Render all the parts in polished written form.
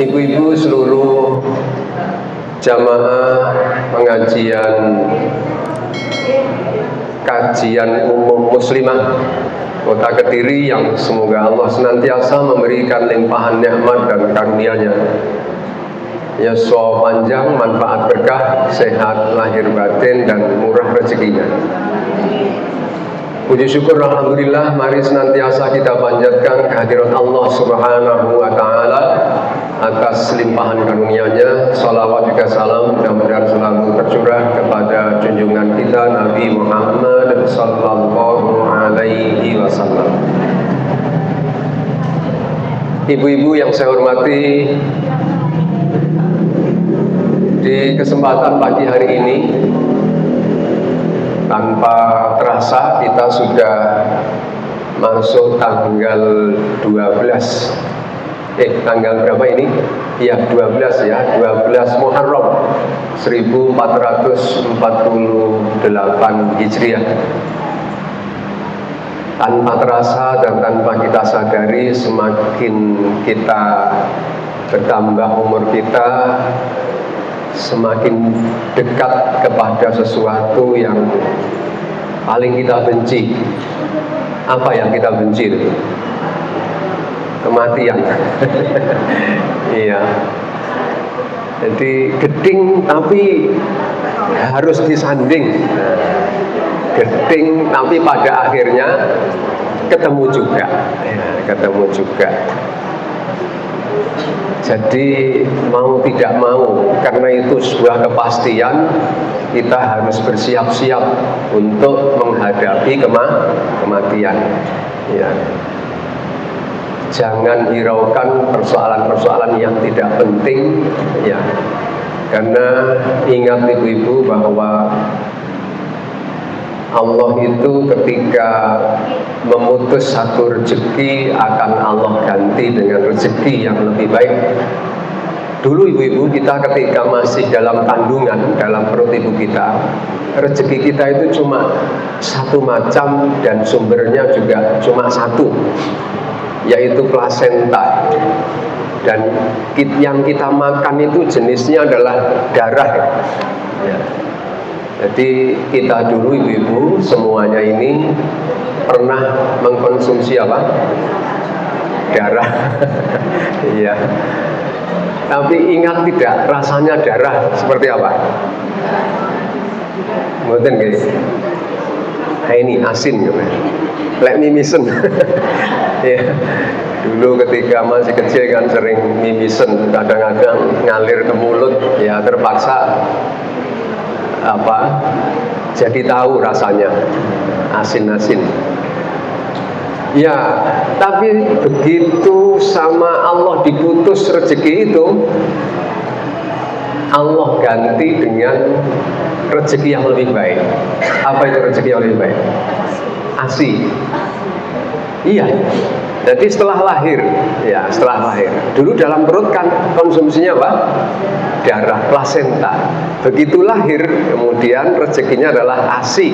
Ibu-ibu seluruh jamaah pengajian kajian umum muslimah Kota Kediri yang semoga Allah senantiasa memberikan limpahan nikmat dan karunia-Nya. Yuswa panjang, manfaat berkah, sehat lahir batin dan murah rezekinya. Puji syukur alhamdulillah, mari senantiasa kita panjatkan kehadirat Allah Subhanahu wa taala atas limpahan karunia-Nya. Salawat juga salam mudah-mudahan selalu tercurah kepada junjungan kita Nabi Muhammad sallallahu alaihi wasallam. Ibu-ibu yang saya hormati, di kesempatan pagi hari ini tanpa terasa kita sudah masuk tanggal 12. Tanggal berapa ini? Ya, 12 ya, 12 Muharram 1448 Hijriah. Tanpa terasa dan tanpa kita sadari, semakin kita bertambah umur kita, semakin dekat kepada sesuatu yang paling kita benci. Apa yang kita benci? Kematian. Iya. Jadi geding tapi harus disanding. Geding tapi pada akhirnya ketemu juga. Ya, ketemu juga. Jadi mau tidak mau, karena itu sebuah kepastian, kita harus bersiap-siap untuk menghadapi kematian. Ya. Jangan hiraukan persoalan-persoalan yang tidak penting, ya. Karena ingat ibu-ibu bahwa Allah itu ketika memutus satu rezeki akan Allah ganti dengan rezeki yang lebih baik. Dulu ibu-ibu kita ketika masih dalam kandungan, dalam perut ibu kita, rezeki kita itu cuma satu macam dan sumbernya juga cuma satu, yaitu plasenta. Dan yang kita makan itu jenisnya adalah darah, ya. Jadi kita dulu ibu-ibu semuanya ini pernah mengkonsumsi apa? Darah. Iya. Tapi ingat tidak rasanya darah seperti apa? Mboten guys. Nah ini asin gitu. Lek mimisen. Ya. Dulu ketika masih kecil kan sering mimisen, kadang-kadang ngalir ke mulut, ya terpaksa jadi tahu rasanya asin-asin. Ya, tapi begitu sama Allah diputus rezeki itu, Allah ganti dengan rezeki yang lebih baik. Apa itu rezeki yang lebih baik? ASI. Iya. Jadi setelah lahir, ya setelah lahir, dulu dalam perut kan konsumsinya apa? Darah, plasenta. Begitu lahir, kemudian rezekinya adalah ASI,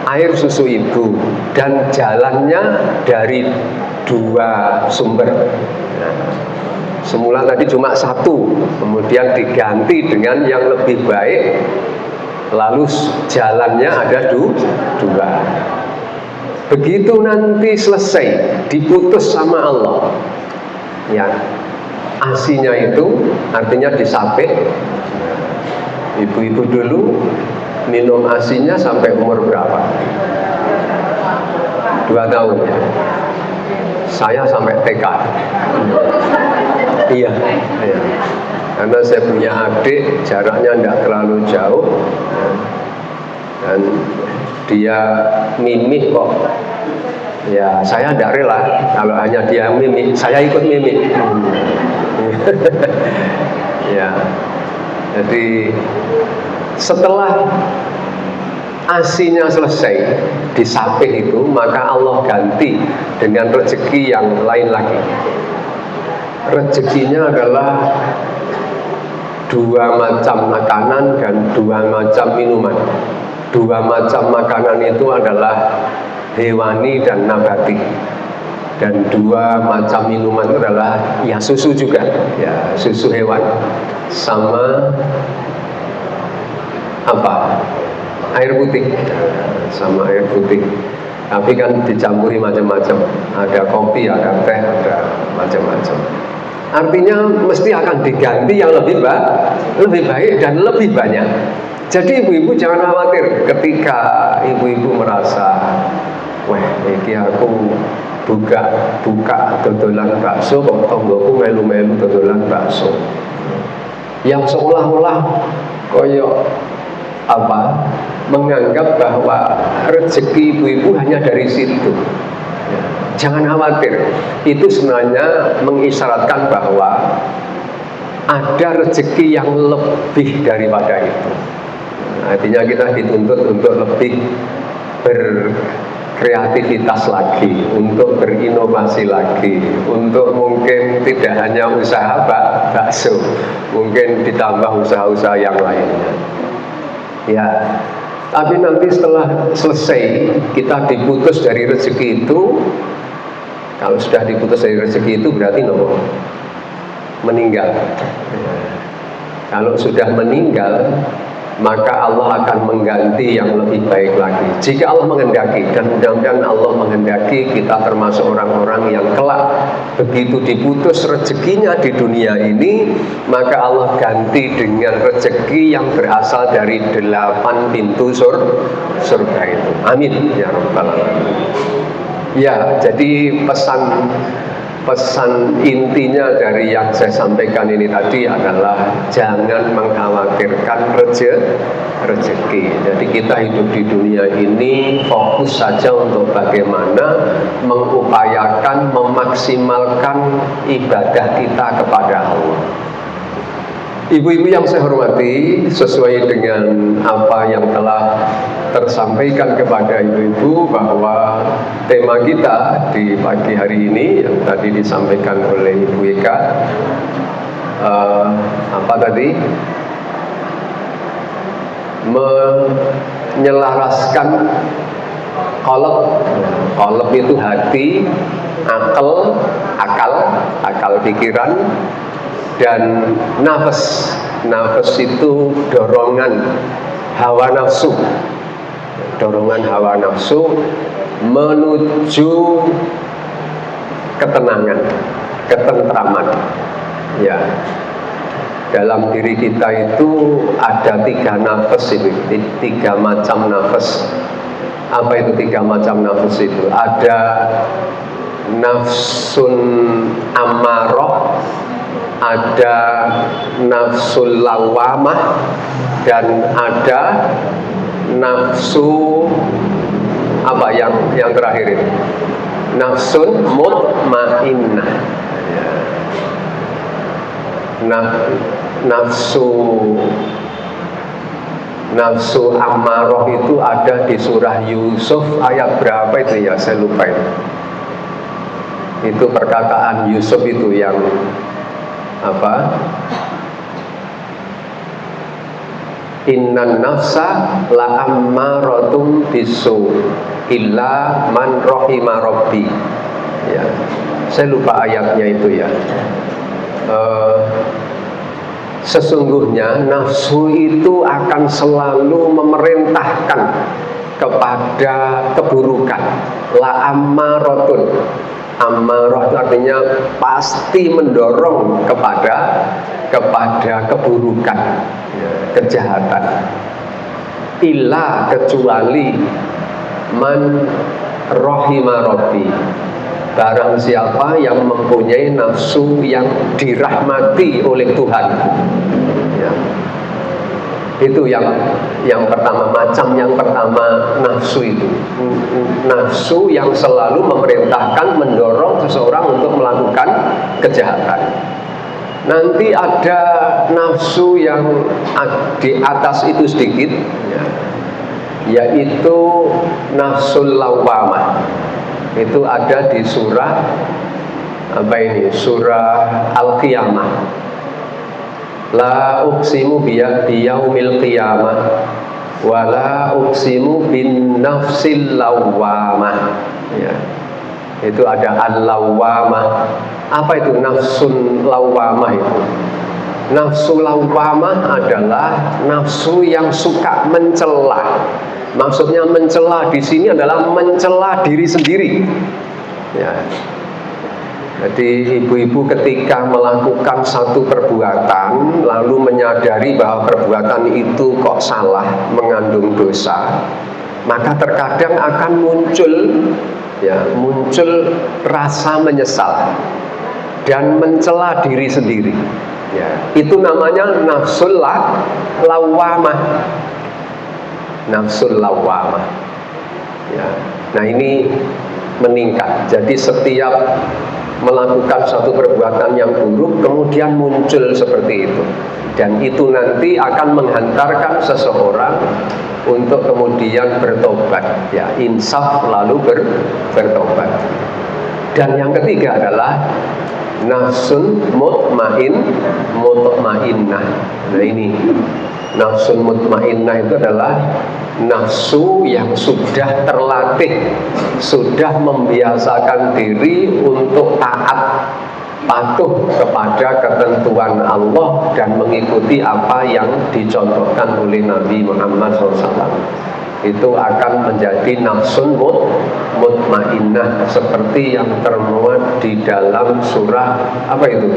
air susu ibu, dan jalannya dari dua sumber. Nah, semula tadi cuma satu, kemudian diganti dengan yang lebih baik, lalu jalannya ada dua. Begitu nanti selesai, diputus sama Allah, ya, asinya itu artinya disapit. Ibu-ibu dulu minum asinya sampai umur berapa? 2 tahun ya. Saya sampai TK. Iya. Karena saya punya adik, jaraknya tidak terlalu jauh, dan dia mimik kok. Ya saya tidak rela kalau hanya dia mimik, saya ikut mimik. Ya. Jadi setelah asinya selesai disapih itu, maka Allah ganti dengan rezeki yang lain lagi. Rezekinya adalah 2 macam makanan dan 2 macam minuman. 2 macam makanan itu adalah hewani dan nabati. Dan 2 macam minuman itu adalah ya susu juga, ya susu hewan sama apa, air putih, sama air putih. Tapi kan dicampuri macam-macam, ada kopi, ada teh, ada macam-macam. Artinya mesti akan diganti yang lebih baik dan lebih banyak. Jadi ibu-ibu jangan khawatir ketika ibu-ibu merasa, wah ini aku buka dodolan bakso kok tonggoku melu-melu dodolan bakso, yang seolah-olah koyok apa, menganggap bahwa rezeki ibu-ibu hanya dari situ. Jangan khawatir, itu sebenarnya mengisyaratkan bahwa ada rezeki yang lebih daripada itu. Artinya kita dituntut untuk lebih berkreativitas lagi, untuk berinovasi lagi, untuk mungkin tidak hanya usaha bakso, mungkin ditambah usaha-usaha yang lainnya. Ya, tapi nanti setelah selesai kita diputus dari rezeki itu, kalau sudah diputus dari rezeki itu berarti meninggal. Kalau sudah meninggal, maka Allah akan mengganti yang lebih baik lagi. Jika Allah menghendaki, dan mudah-mudahan Allah menghendaki kita termasuk orang-orang yang kelak begitu diputus rezekinya di dunia ini, maka Allah ganti dengan rezeki yang berasal dari 8 pintu surga itu. Amin ya rabbal alamin. Ya, jadi pesan intinya dari yang saya sampaikan ini tadi adalah jangan mengkhawatirkan rezeki. Jadi kita hidup di dunia ini fokus saja untuk bagaimana mengupayakan, memaksimalkan ibadah kita kepada Allah. Ibu-ibu yang saya hormati, sesuai dengan apa yang telah tersampaikan kepada ibu-ibu, bahwa tema kita di pagi hari ini yang tadi disampaikan oleh Ibu Eka, apa tadi? Menyelaraskan qalb itu hati, akal pikiran, dan nafas itu dorongan hawa nafsu menuju ketenangan, ketentraman. Ya, dalam diri kita itu ada 3 nafas itu, 3 macam nafas. Apa itu 3 macam nafas itu? Ada nafsun ammarah, ada nafsul lawamah, dan ada nafsu apa yang terakhir ini, nafsun mutmainnah. Nafsu ammarah itu ada di surah Yusuf ayat berapa itu ya, saya lupa itu perkataan Yusuf itu yang apa, innan nafsa la ammaratum bisu illa man rahima rabbi. Ya, saya lupa ayatnya itu ya. Sesungguhnya nafsu itu akan selalu memerintahkan kepada keburukan. La ammaratun, ammarah itu artinya pasti mendorong kepada keburukan, kejahatan. Illa, kecuali man rahima rabbi, barang siapa yang mempunyai nafsu yang dirahmati oleh Tuhan. Ya. Itu yang pertama, macam yang pertama nafsu itu. Nafsu yang selalu memerintahkan, mendorong seseorang untuk melakukan kejahatan. Nanti ada nafsu yang di atas itu sedikit, yaitu nafsul lawamah. Itu ada di surah apa ini? Surah Al-Qiyamah. La uqsimu biyaumil qiyamah wa la uqsimu bin nafsil lawamah. Ya. Itu ada al-lawwamah. Apa itu nafsun lawwamah itu? Nafsu lawwamah adalah nafsu yang suka mencela. Maksudnya mencela di sini adalah mencela diri sendiri. Ya. Jadi ibu-ibu ketika melakukan satu perbuatan lalu menyadari bahwa perbuatan itu kok salah, mengandung dosa, maka terkadang akan muncul rasa menyesal dan mencela diri sendiri. Ya, itu namanya nafsul lawwamah. Nafsul lawwamah. Ya. Nah, ini meningkat. Jadi setiap melakukan satu perbuatan yang buruk kemudian muncul seperti itu, dan itu nanti akan menghantarkan seseorang untuk kemudian bertobat, ya, insaf lalu bertobat. Dan yang ketiga adalah nafsun mutmainnah. Nah, ini nafsun mutmainnah itu adalah nafsu yang sudah terlatih, sudah membiasakan diri untuk taat, patuh kepada ketentuan Allah dan mengikuti apa yang dicontohkan oleh Nabi Muhammad SAW. Itu akan menjadi nafsun mutmainnah seperti yang termuat di dalam surah apa itu?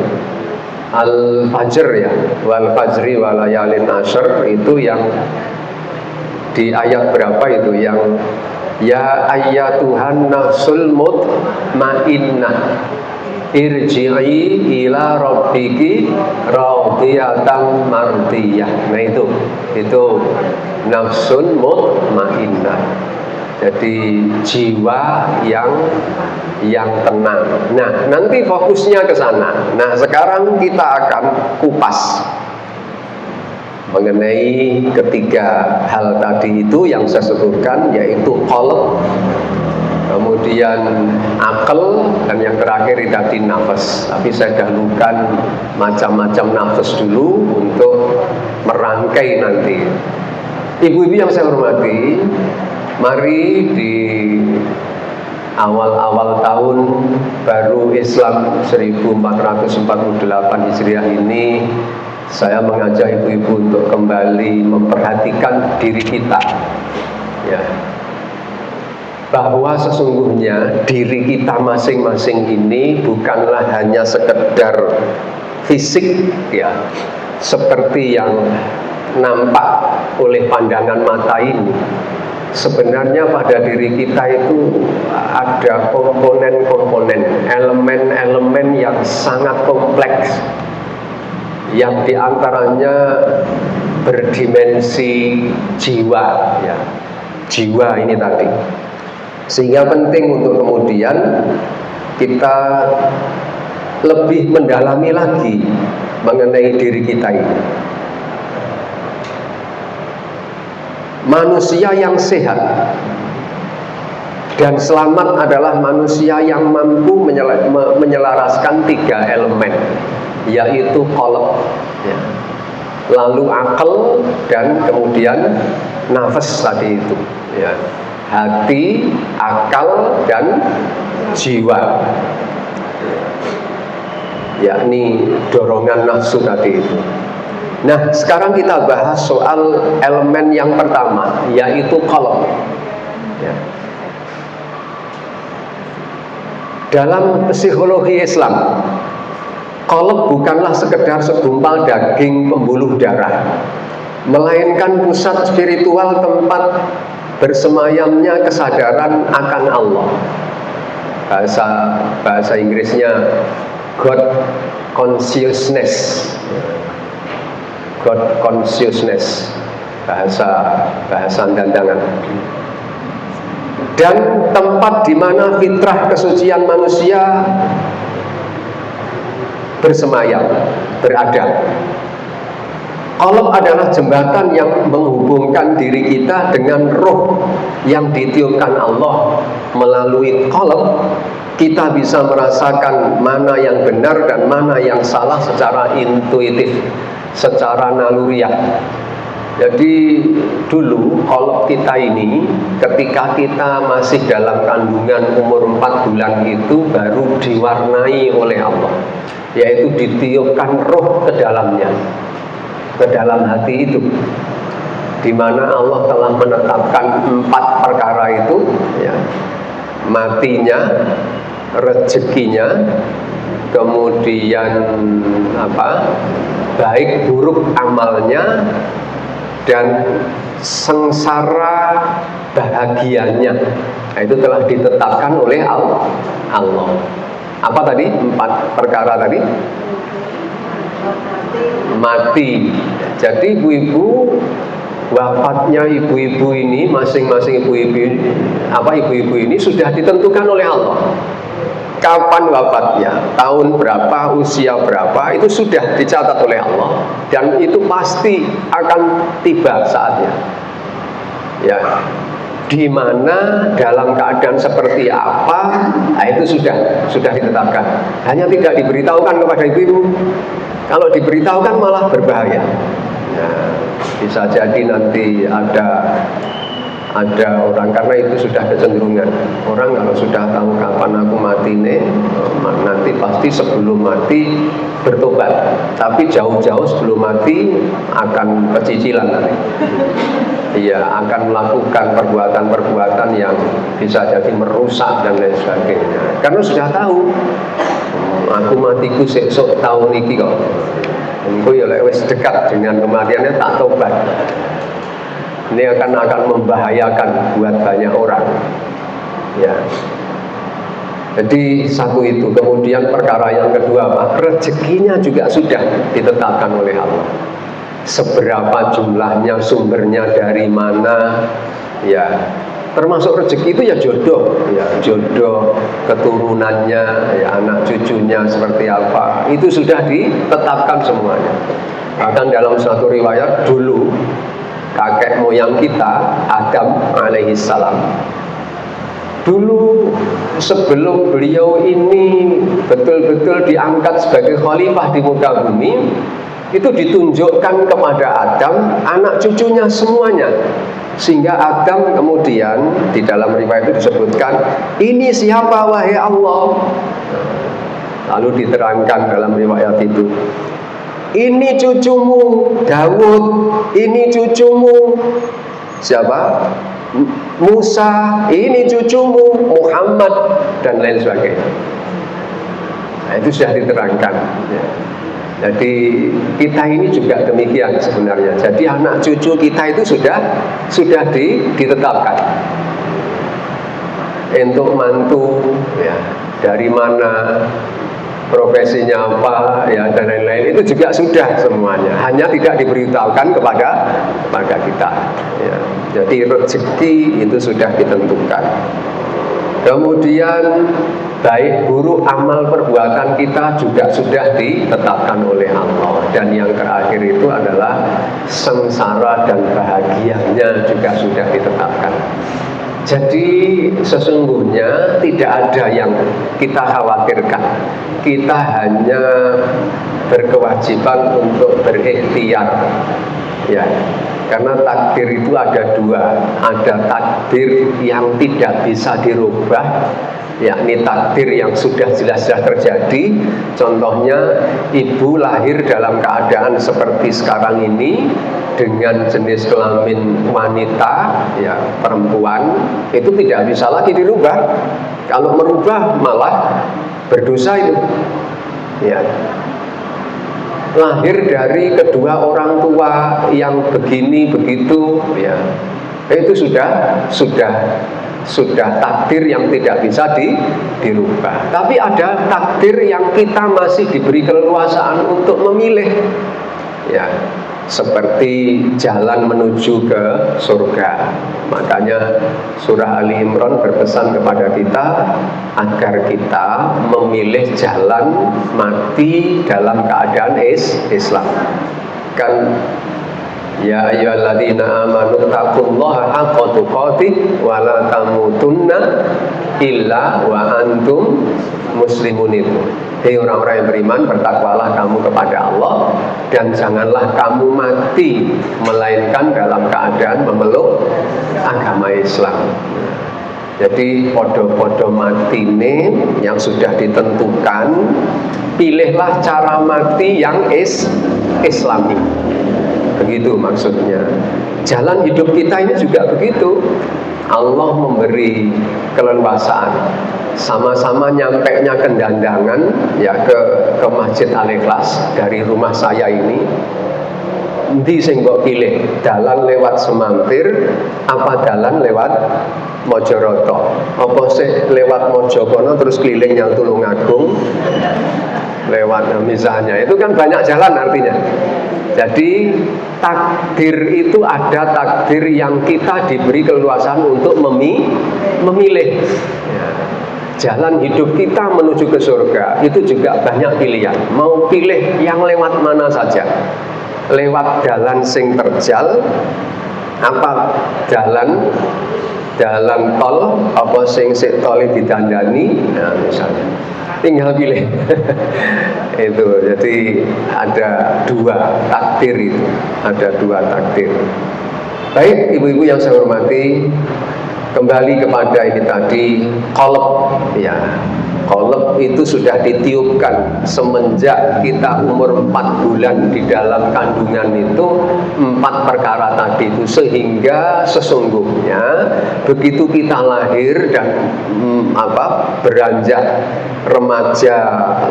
Al-Fajr, ya, wal fajri walayalin ashr. Itu yang di ayat berapa itu, yang ya ayyatuhan nafsul mutmainnah irji'i ila rabbiki radiyatan mardiyah. Nah, itu nafsun mutmainnah. Jadi jiwa yang tenang. Nah, nanti fokusnya ke sana. Nah, sekarang kita akan kupas mengenai ketiga hal tadi itu yang saya sebutkan, yaitu qalb, kemudian akal, dan yang terakhir tadi nafas. Tapi saya dahulukan macam-macam nafas dulu untuk merangkai nanti. Ibu-ibu yang saya hormati, mari di awal-awal tahun baru Islam 1448 Hijriah ini, saya mengajak ibu-ibu untuk kembali memperhatikan diri kita, ya, bahwa sesungguhnya diri kita masing-masing ini bukanlah hanya sekedar fisik, ya, seperti yang nampak oleh pandangan mata ini. Sebenarnya pada diri kita itu ada komponen-komponen, elemen-elemen yang sangat kompleks, yang diantaranya berdimensi jiwa, ya, jiwa ini tadi. Sehingga penting untuk kemudian kita lebih mendalami lagi mengenai diri kita ini. Manusia yang sehat dan selamat adalah manusia yang mampu menyelaraskan tiga elemen, yaitu qalb, ya, lalu akal, dan kemudian nafas tadi itu, ya, hati, akal, dan jiwa, yakni dorongan nafsu tadi itu. Nah, sekarang kita bahas soal elemen yang pertama, yaitu qalb, ya. Dalam psikologi Islam, qalb bukanlah sekedar segumpal daging pembuluh darah, melainkan pusat spiritual tempat bersemayamnya kesadaran akan Allah. Bahasa Inggrisnya God consciousness. God consciousness, bahasa dandangan. Dan tempat di mana fitrah kesucian manusia bersemayam, berada. Qalb adalah jembatan yang menghubungkan diri kita dengan roh yang ditiupkan Allah. Melalui qalb kita bisa merasakan mana yang benar dan mana yang salah secara intuitif, secara naluriah. Jadi dulu kalau kita ini ketika kita masih dalam kandungan umur 4 bulan itu baru diwarnai oleh Allah, yaitu ditiupkan roh ke dalamnya, ke dalam hati itu, di mana Allah telah menetapkan 4 perkara itu, ya, matinya, rezekinya, kemudian baik buruk amalnya, dan sengsara bahagianya. Nah, itu telah ditetapkan oleh Allah. Apa tadi? 4 perkara tadi? Mati. Jadi ibu-ibu, wafatnya ibu-ibu ini, masing-masing ibu-ibu ini sudah ditentukan oleh Allah. Kapan wafatnya, tahun berapa, usia berapa, itu sudah dicatat oleh Allah, dan itu pasti akan tiba saatnya. Ya, di mana, dalam keadaan seperti apa, nah itu sudah ditetapkan. Hanya tidak diberitahukan kepada ibu-ibu. Kalau diberitahukan malah berbahaya. Nah, bisa jadi nanti ada orang, karena itu sudah kecenderungan orang kalau sudah tahu kapan aku mati nih, nanti pasti sebelum mati bertobat, tapi jauh-jauh sebelum mati akan pecicilan nanti. Iya, akan melakukan perbuatan-perbuatan yang bisa jadi merusak dan lain sebagainya, karena sudah tahu aku matiku sesuk tahun ini kok. Engko ya lek wis dekat dengan kematiannya tak tobat. Ini akan membahayakan buat banyak orang. Ya. Jadi satu itu. Kemudian perkara yang kedua apa? Rezekinya juga sudah ditetapkan oleh Allah. Seberapa jumlahnya, sumbernya dari mana? Ya. Termasuk rezeki itu ya jodoh, keturunannya, ya anak cucunya seperti apa. Itu sudah ditetapkan semuanya. Bahkan dalam suatu riwayat dulu kakek moyang kita, Adam alaihissalam, dulu sebelum beliau ini betul-betul diangkat sebagai khalifah di muka bumi, itu ditunjukkan kepada Adam anak cucunya semuanya, sehingga Adam kemudian di dalam riwayat itu disebutkan, ini siapa wahai Allah? Lalu diterangkan dalam riwayat itu, ini cucumu Daud, ini cucumu siapa? Musa, ini cucumu Muhammad, dan lain sebagainya. Nah, itu sudah diterangkan. Ya. Jadi kita ini juga demikian sebenarnya. Jadi anak cucu kita itu sudah ditetapkan. Untuk mantu, ya, dari mana, profesinya apa, ya, dan lain-lain, itu juga sudah semuanya. Hanya tidak diberitahukan kepada kita. Ya. Jadi rezeki itu sudah ditentukan. Kemudian baik buruk amal perbuatan kita juga sudah ditetapkan oleh Allah. Dan yang terakhir itu adalah sengsara dan bahagianya juga sudah ditetapkan. Jadi sesungguhnya tidak ada yang kita khawatirkan. Kita hanya berkewajiban untuk berikhtiar, ya. Karena takdir itu ada dua. Ada takdir yang tidak bisa dirubah, yakni takdir yang sudah jelas-jelas terjadi. Contohnya, ibu lahir dalam keadaan seperti sekarang ini dengan jenis kelamin wanita, ya, perempuan, itu tidak bisa lagi dirubah. Kalau merubah malah berdosa itu. Ya. Lahir dari kedua orang tua yang begini begitu, ya, itu sudah takdir yang tidak bisa dirubah. Tapi ada takdir yang kita masih diberi keleluasaan untuk memilih, ya, seperti jalan menuju ke surga. Makanya surah Ali Imran berpesan kepada kita agar kita memilih jalan mati dalam keadaan Islam. Kan, ya ayyuhalladzina amanu taqullaha haqqa tuqatih wa la tamutunna illa wa antum muslimun itu. Hei orang-orang yang beriman, bertakwalah kamu kepada Allah dan janganlah kamu mati melainkan dalam keadaan memeluk agama Islam. Jadi podo-podo matine yang sudah ditentukan, pilihlah cara mati yang Islami. Begitu maksudnya. Jalan hidup kita ini juga begitu. Allah memberi keleluasaan. Sama-sama nyampainya kendandangan ya ke Masjid Al-Ikhlas dari rumah saya ini. Endi sing mbok pilih? Dalan lewat Semampir apa dalan lewat Mojoroto? Apa sih lewat Mojokono terus keliling yang Tulungagung? Lewat misalnya. Itu kan banyak jalan artinya. Jadi takdir itu ada takdir yang kita diberi keleluasaan untuk memilih. Ya. Jalan hidup kita menuju ke surga itu juga banyak pilihan. Mau pilih yang lewat mana saja. Lewat jalan sing terjal, apa jalan tol, apa sing toli didandani, nah misalnya. Tinggal pilih. Itu jadi ada dua takdir itu, ada dua takdir. Baik ibu-ibu yang saya hormati, kembali kepada ini tadi qalb ya. Qalb itu sudah ditiupkan semenjak kita umur 4 bulan di dalam kandungan itu, 4 perkara tadi itu, sehingga sesungguhnya begitu kita lahir dan beranjak remaja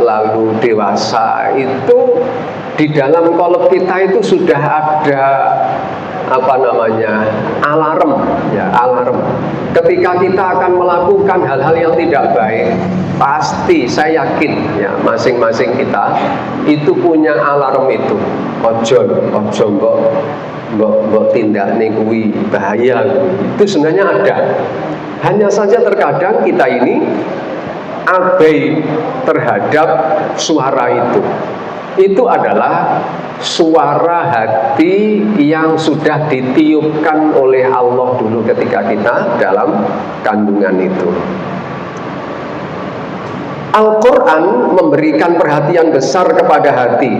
lalu dewasa itu di dalam qalb kita itu sudah ada alarm ya, alarm. Ketika kita akan melakukan hal-hal yang tidak baik, pasti saya yakin ya masing-masing kita itu punya alarm itu. Ojo mbok tindak ning kuwi bahaya. Itu sebenarnya ada. Hanya saja terkadang kita ini abai terhadap suara itu. Itu adalah suara hati yang sudah ditiupkan oleh Allah dulu ketika kita dalam kandungan itu. Al-Quran memberikan perhatian besar kepada hati.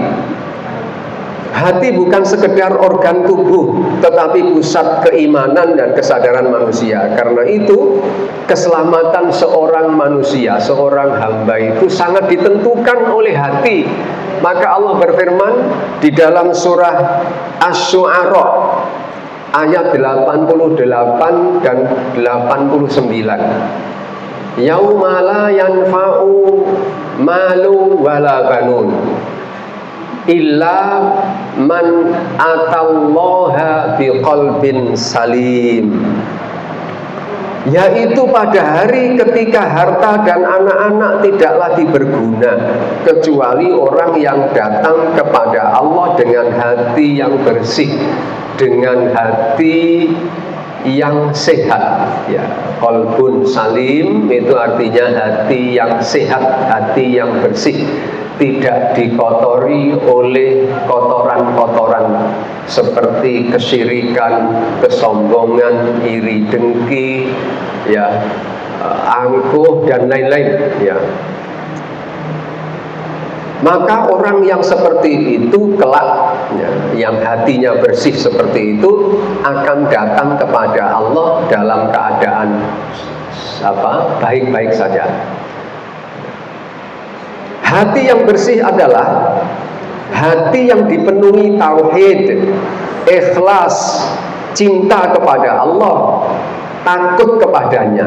Hati bukan sekedar organ tubuh, tetapi pusat keimanan dan kesadaran manusia. Karena itu, keselamatan seorang manusia, seorang hamba itu sangat ditentukan oleh hati. Maka Allah berfirman di dalam surah Asy-Syu'ara ayat 88 dan 89. Yauma la yanfa'u malu wala banun illa man atallaha biqalbin salim. Yaitu pada hari ketika harta dan anak-anak tidak lagi berguna kecuali orang yang datang kepada Allah dengan hati yang bersih, dengan hati yang sehat ya. Qalbun salim itu artinya hati yang sehat, hati yang bersih, tidak dikotori oleh kotoran-kotoran seperti kesyirikan, kesombongan, iri dengki, ya, angkuh dan lain-lain, ya. Maka orang yang seperti itu kelak, ya, yang hatinya bersih seperti itu akan datang kepada Allah dalam keadaan baik-baik saja. Hati yang bersih adalah hati yang dipenuhi tauhid, ikhlas, cinta kepada Allah, takut kepadanya,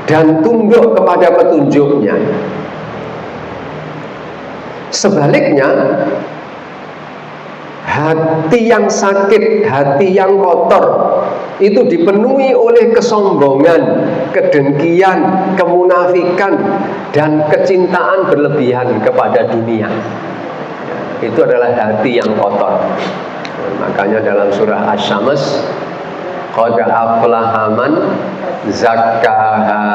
dan tunduk kepada petunjuknya. Sebaliknya, hati yang sakit, hati yang kotor itu dipenuhi oleh kesombongan, kedengkian, kemunafikan, dan kecintaan berlebihan kepada dunia. Itu adalah hati yang kotor. Makanya dalam surah Asy-Syams, qad aflaha man zakkaha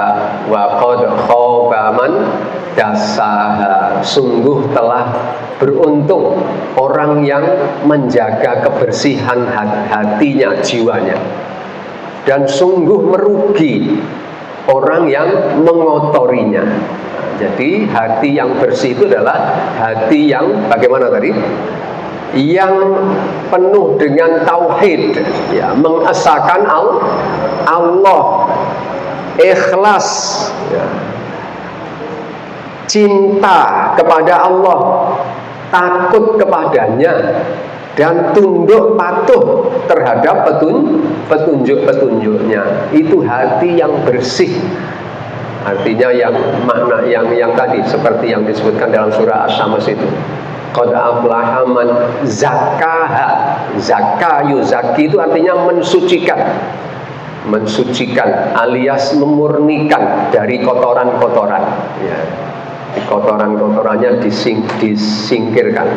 wa qad khaba man dassaha. Sungguh telah beruntung orang yang menjaga kebersihan hatinya, jiwanya, dan sungguh merugi orang yang mengotorinya. Jadi hati yang bersih itu adalah hati yang bagaimana tadi? Yang penuh dengan tauhid, ya, mengesahkan Allah, ikhlas, ya, cinta kepada Allah, takut kepadanya, dan tunduk patuh terhadap petunjuk-petunjuknya. Itu hati yang bersih. Artinya yang makna yang tadi seperti yang disebutkan dalam surah Asy-Syams itu. Qad aflaha man zakkaha. Zakka yuzaki itu artinya mensucikan. Mensucikan alias memurnikan dari kotoran-kotoran, ya. Kotoran-kotorannya disingkirkan.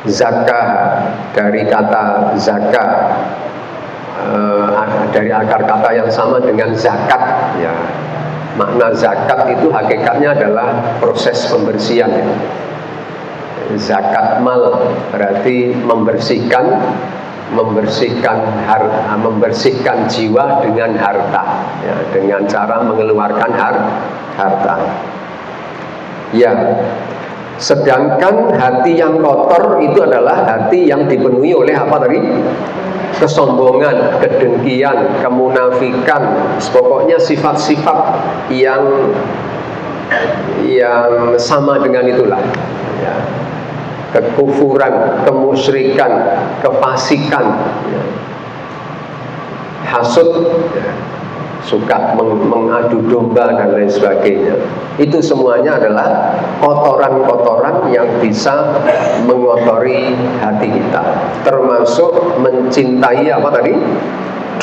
Zakah dari kata zakah, dari akar kata yang sama dengan zakat, ya. Makna zakat itu hakikatnya adalah proses pembersihan, ya. Zakat mal berarti membersihkan jiwa dengan harta, ya, dengan cara mengeluarkan harta. Ya, sedangkan hati yang kotor itu adalah hati yang dipenuhi oleh apa tadi? Kesombongan, kedengkian, kemunafikan, pokoknya sifat-sifat yang sama dengan itulah, ya. Kekufuran, kemusyrikan, kefasikan, ya. Hasud, ya. Suka mengadu domba dan lain sebagainya. Itu semuanya adalah kotoran-kotoran yang bisa mengotori hati kita, termasuk mencintai apa tadi?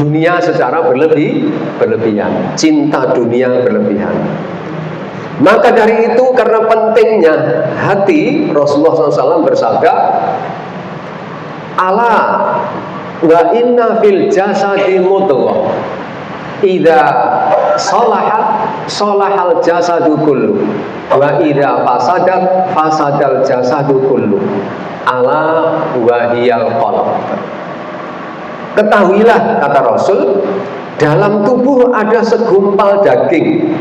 Dunia secara berlebihan, cinta dunia berlebihan. Maka dari itu, karena pentingnya hati, Rasulullah SAW bersabda, "Ala wa inna fil jasadi mudghah, idza salahal jasadu kullu, wa idza fasadal jasadu kullu, ala wa hiyal qalb." Ketahuilah, kata Rasul, dalam tubuh ada segumpal daging.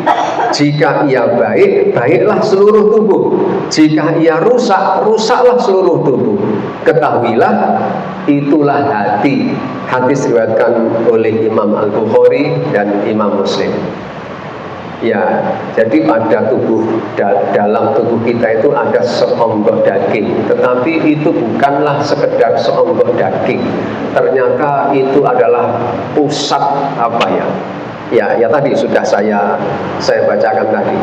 Jika ia baik, baiklah seluruh tubuh. Jika ia rusak, rusaklah seluruh tubuh. Ketahuilah, itulah hati. Hadis diriwayatkan oleh Imam Al-Bukhari dan Imam Muslim. Ya, jadi pada dalam tubuh kita itu ada seonggok daging, tetapi itu bukanlah sekedar seonggok daging. Ternyata itu adalah pusat apa ya? Ya tadi sudah saya bacakan tadi.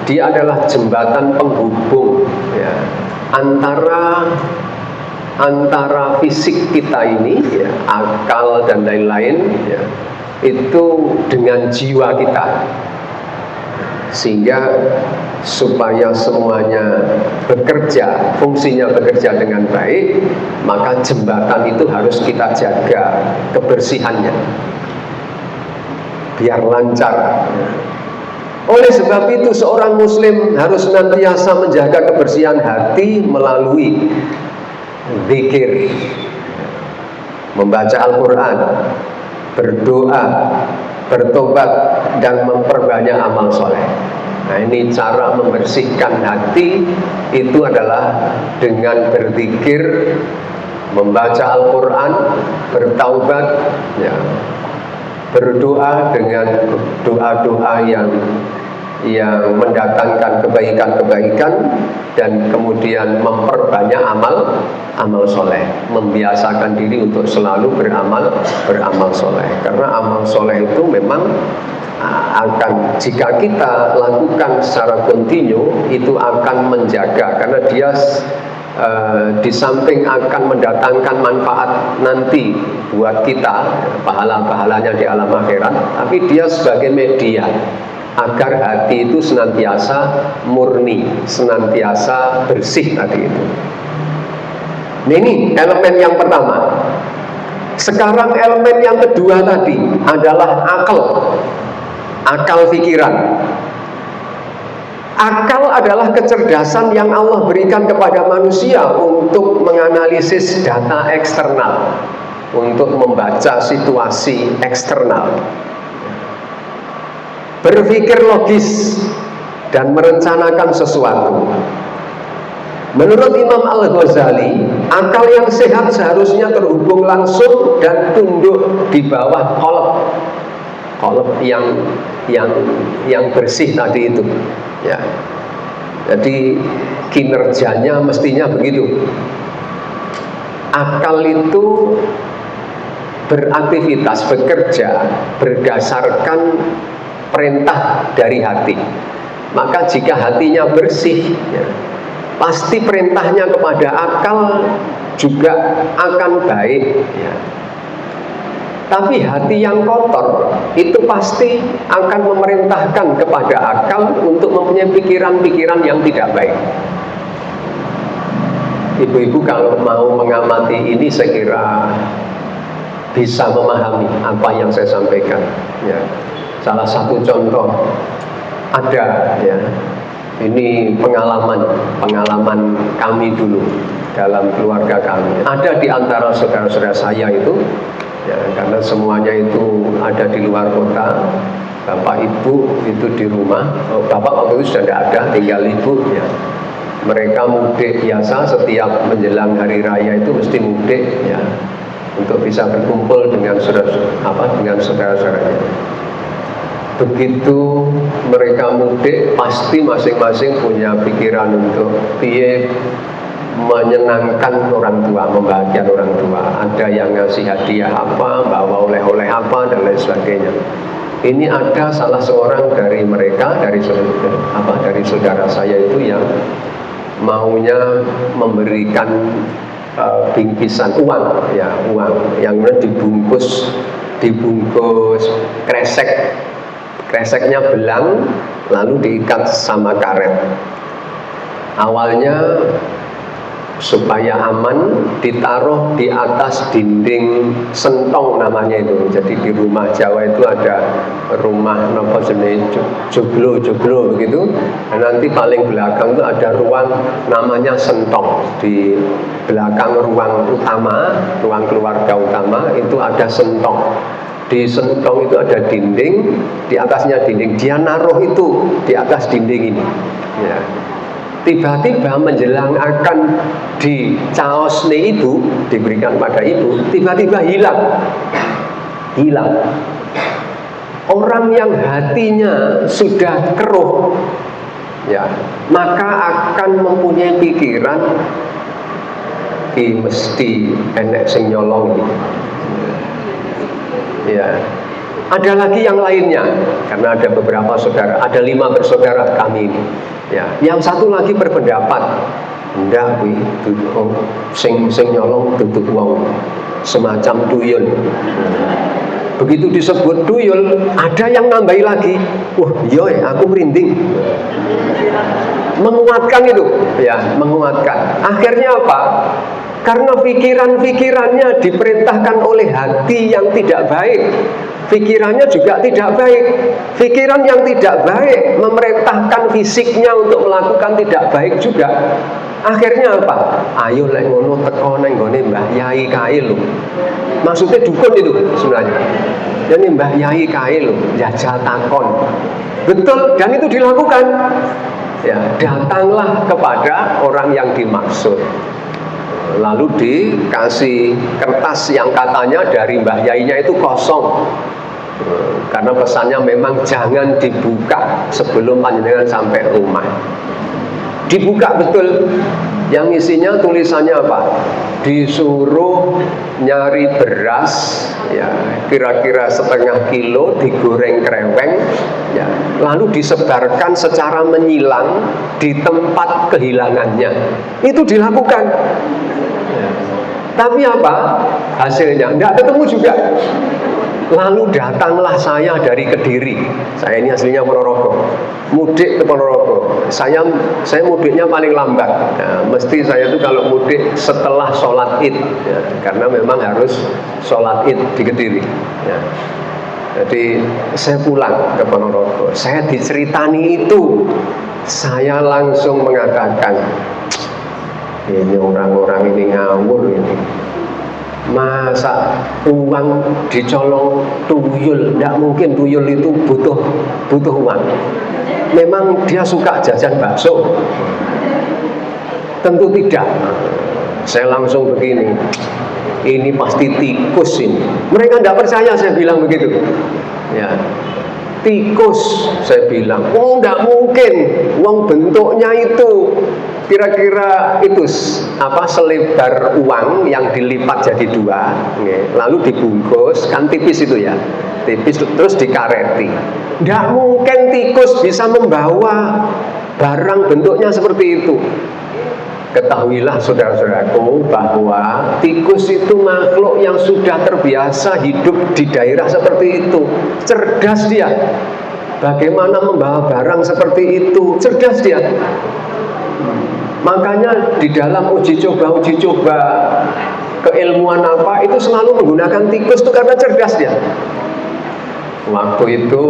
Dia adalah jembatan penghubung, ya, antara fisik kita ini, ya, akal dan lain-lain, ya, itu dengan jiwa kita. Sehingga supaya semuanya bekerja, fungsinya bekerja dengan baik, maka jembatan itu harus kita jaga kebersihannya biar lancar. Oleh sebab itu, seorang muslim harus senantiasa menjaga kebersihan hati melalui zikir, membaca Al-Quran, berdoa, bertobat, dan memperbanyak amal soleh. Nah, ini cara membersihkan hati itu adalah dengan berzikir, membaca Al-Quran, bertaubat, ya, berdoa dengan doa-doa yang mendatangkan kebaikan-kebaikan, dan kemudian memperbanyak amal soleh, membiasakan diri untuk selalu beramal soleh. Karena amal soleh itu memang akan, jika kita lakukan secara kontinu, itu akan menjaga, karena dia di samping akan mendatangkan manfaat nanti buat kita, pahala-pahalanya di alam akhirat, tapi dia sebagai media agar hati itu senantiasa murni, senantiasa bersih tadi itu. Nah, ini elemen yang pertama. Sekarang elemen yang kedua tadi adalah akal pikiran. Akal adalah kecerdasan yang Allah berikan kepada manusia untuk menganalisis data eksternal, untuk membaca situasi eksternal, berpikir logis dan merencanakan sesuatu. Menurut Imam Al-Ghazali, akal yang sehat seharusnya terhubung langsung dan tunduk di bawah qalb yang bersih tadi itu. Ya. Jadi kinerjanya mestinya begitu. Akal itu beraktivitas, bekerja berdasarkan perintah dari hati. Maka jika hatinya bersih, ya, pasti perintahnya kepada akal juga akan baik, ya. Tapi hati yang kotor itu pasti akan memerintahkan kepada akal untuk mempunyai pikiran-pikiran yang tidak baik. Ibu-ibu kalau mau mengamati ini, saya kira bisa memahami apa yang saya sampaikan, ya. Salah satu contoh ada, ya, ini pengalaman kami dulu dalam keluarga kami. Ada di antara saudara-saudara saya itu, ya, karena semuanya itu ada di luar kota. Bapak ibu itu di rumah. Bapak waktu itu sudah tidak ada, tinggal ibu, ya. Mereka mudik biasa, setiap menjelang hari raya itu mesti mudik, ya, untuk bisa berkumpul dengan saudara-saudaranya. Begitu mereka mudik, pasti masing-masing punya pikiran untuk menyenangkan orang tua, membahagiakan orang tua. Ada yang ngasih hadiah apa, bawa oleh-oleh apa, dan lain sebagainya. Ini ada salah seorang dari mereka, dari saudara saya itu yang maunya memberikan bingkisan uang, ya, uang yang dibungkus kresek. Kreseknya belang, lalu diikat sama karet. Awalnya supaya aman ditaruh di atas dinding sentong namanya itu. Jadi di rumah Jawa itu ada rumah joglo begitu. Dan nanti paling belakang itu ada ruang namanya sentong. Di belakang ruang utama, ruang keluarga utama itu ada sentong. Di sentong itu ada dinding, di atasnya dinding. Dia naruh itu di atas dinding ini, ya. Tiba-tiba menjelang akan dicaosne itu diberikan pada ibu, tiba-tiba hilang. Orang yang hatinya sudah keruh, ya, maka akan mempunyai pikiran mesti enek sing nyolong ini. Ya, ada lagi yang lainnya, karena ada beberapa saudara, ada 5 bersaudara kami ini. Ya, yang satu lagi berpendapat, ndak kuwi sing nyolong duduk wong, semacam tuyul. Begitu disebut tuyul, ada yang nambahi lagi, wah iya aku merinding. Menguatkan itu, ya, menguatkan. Akhirnya apa? Karena pikiran-pikirannya diperintahkan oleh hati yang tidak baik. Pikirannya juga tidak baik. Pikiran yang tidak baik memerintahkan fisiknya untuk melakukan tidak baik juga. Akhirnya apa? Ayo lek ngono teko nang nggone Mbah Yai kae lho. Maksudnya dukun itu sebenarnya. Jadi Mbah Yai kae lho, jajal takon. Betul, dan itu dilakukan. Ya, datanglah kepada orang yang dimaksud. Lalu dikasih kertas yang katanya dari Mbah Yainya itu kosong, karena pesannya memang jangan dibuka sebelum panjenengan sampai rumah. Dibuka betul, yang isinya tulisannya apa? Disuruh nyari beras, ya, kira-kira setengah kilo, digoreng kreweng, ya, lalu disebarkan secara menyilang di tempat kehilangannya. Itu dilakukan. Tapi apa hasilnya? Tidak ketemu juga. Lalu datanglah saya dari Kediri. Saya ini aslinya Ponorogo. Mudik ke Ponorogo. Saya mudiknya paling lambat. Ya, mesti saya itu kalau mudik setelah sholat Id, ya, karena memang harus sholat Id di Kediri. Ya. Jadi saya pulang ke Ponorogo. Saya diceritani itu, saya langsung mengatakan, ini orang-orang ini ngawur ini. Masa uang dicolong tuyul? Tidak mungkin tuyul itu butuh uang. Memang dia suka jajan bakso? Tentu tidak. Saya langsung begini, ini pasti tikus ini. Mereka tidak percaya saya bilang begitu. Ya, tikus saya bilang. Oh, tidak mungkin. Uang bentuknya itu kira-kira itu selebar uang yang dilipat jadi dua, lalu dibungkus, kan tipis itu ya, tipis terus dikareti. Tidak mungkin tikus bisa membawa barang bentuknya seperti itu. Ketahuilah saudara-saudaraku bahwa tikus itu makhluk yang sudah terbiasa hidup di daerah seperti itu. Cerdas dia. Bagaimana membawa barang seperti itu? Cerdas dia. Makanya di dalam uji coba keilmuan apa itu selalu menggunakan tikus itu karena cerdas dia. Waktu itu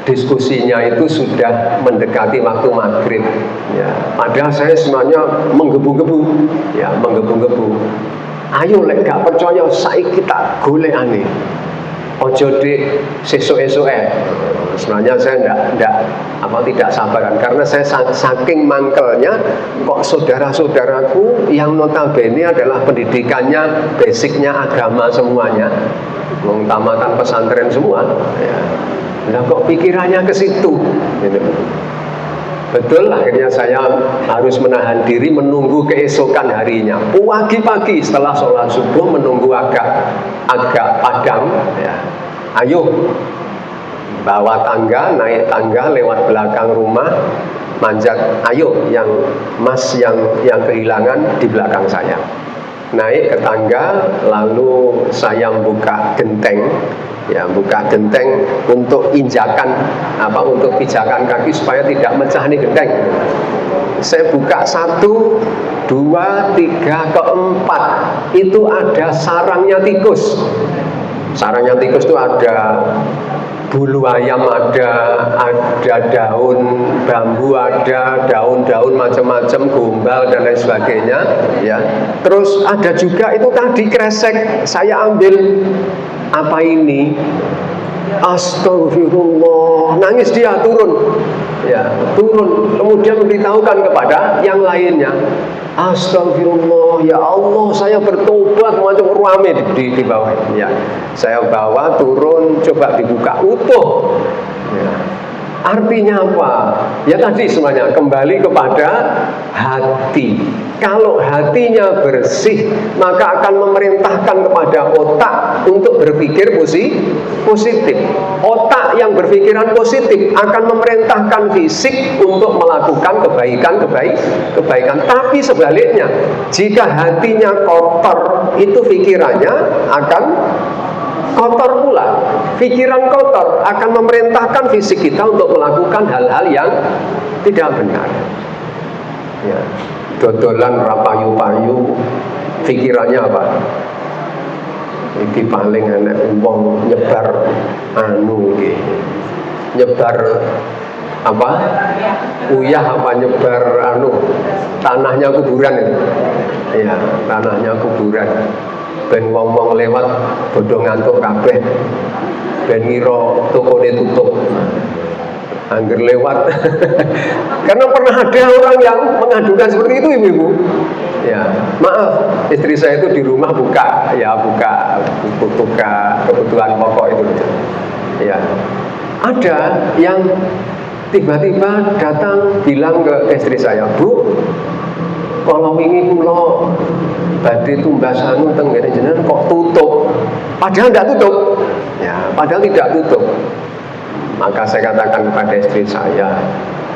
diskusinya itu sudah mendekati waktu maghrib. Ya, padahal saya sebenarnya menggebu-gebu. Ya, menggebu-gebu. Ayo lek gak percaya saiki tak golekane. Ojo dik sesuk-esuk. Sebenarnya saya tidak sabaran karena saya saking mangkelnya kok saudara-saudaraku yang notabene adalah pendidikannya basicnya agama semuanya, tamatan pesantren semua. Ya. Nah, kok pikirannya ke situ? Gitu. Betul, akhirnya saya harus menahan diri menunggu keesokan harinya. Pagi-pagi setelah sholat subuh menunggu agak padam. Ya. Ayo, bawa tangga, naik tangga lewat belakang rumah, manjat. Ayo, yang mas yang kehilangan di belakang saya. Naik ke tangga, lalu saya buka genteng. Ya, buka genteng untuk untuk pijakan kaki supaya tidak mecah nih genteng. Saya buka 1, 2, 3, keempat itu ada sarangnya tikus. Sarangnya tikus itu ada bulu ayam, ada daun bambu, ada daun-daun macam-macam, gombal dan lain sebagainya. Ya, terus ada juga itu tadi kresek. Saya ambil apa ini? Astagfirullah, nangis dia, turun. Ya, turun. Kemudian memberitahukan kepada yang lainnya. Astagfirullah, ya Allah, saya bertobat, macam rame di bawah. Ya, saya bawa turun, coba dibuka utuh. Ya. Artinya apa? Ya tadi semuanya kembali kepada hati. Kalau hatinya bersih, maka akan memerintahkan kepada otak untuk berpikir positif. Otak yang berpikiran positif akan memerintahkan fisik untuk melakukan kebaikan. Tapi sebaliknya, jika hatinya kotor, itu pikirannya akan kotor pula. Pikiran kotor akan memerintahkan fisik kita untuk melakukan hal-hal yang tidak benar. Ya. Dodolan rapayu-payu, pikirannya apa? Iki paling enak wong nyebar iki. Nyebar apa? Uyah apa nyebar tanahnya kuburan itu. Iya, tanahnya kuburan. Ben wong-wong lewat bodoh ngantuk kabeh. Ben ngira tokone tutup. Angger lewat. Karena pernah ada orang yang mengadukan seperti itu, ibu-ibu. Ya, maaf, istri saya itu di rumah buka kebutuhan pokok itu. Ya, ada yang tiba-tiba datang bilang ke istri saya, Bu, kalau wingi kula badhe tumbas teng ngene jenengan kok tutup. Padahal tidak tutup. Ya, padahal tidak tutup. Maka saya katakan kepada istri saya,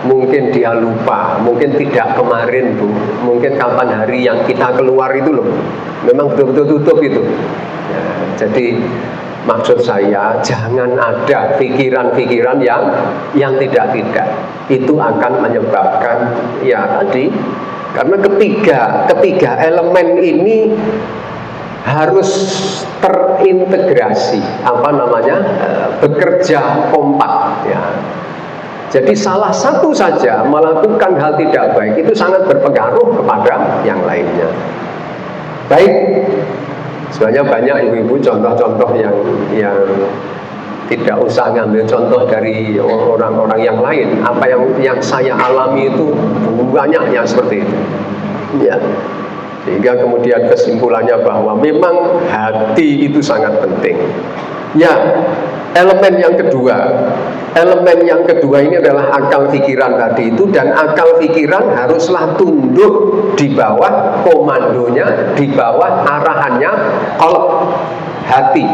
mungkin dia lupa, mungkin tidak kemarin Bu, mungkin kapan hari yang kita keluar itu loh, memang betul-betul tutup itu. Ya, jadi maksud saya jangan ada pikiran-pikiran yang tidak. Itu akan menyebabkan ya tadi, karena ketiga elemen ini harus terintegrasi, bekerja kompak. Ya. Jadi salah satu saja melakukan hal tidak baik itu sangat berpengaruh kepada yang lainnya. Baik, Sebenarnya banyak ibu-ibu contoh-contoh yang tidak usah ngambil contoh dari orang-orang yang lain. Apa yang saya alami itu banyak yang seperti itu. Ya. Sehingga kemudian kesimpulannya bahwa memang hati itu sangat penting. Ya, elemen yang kedua ini adalah akal pikiran tadi itu, dan akal pikiran haruslah tunduk di bawah komandonya, di bawah arahannya qalb, hati.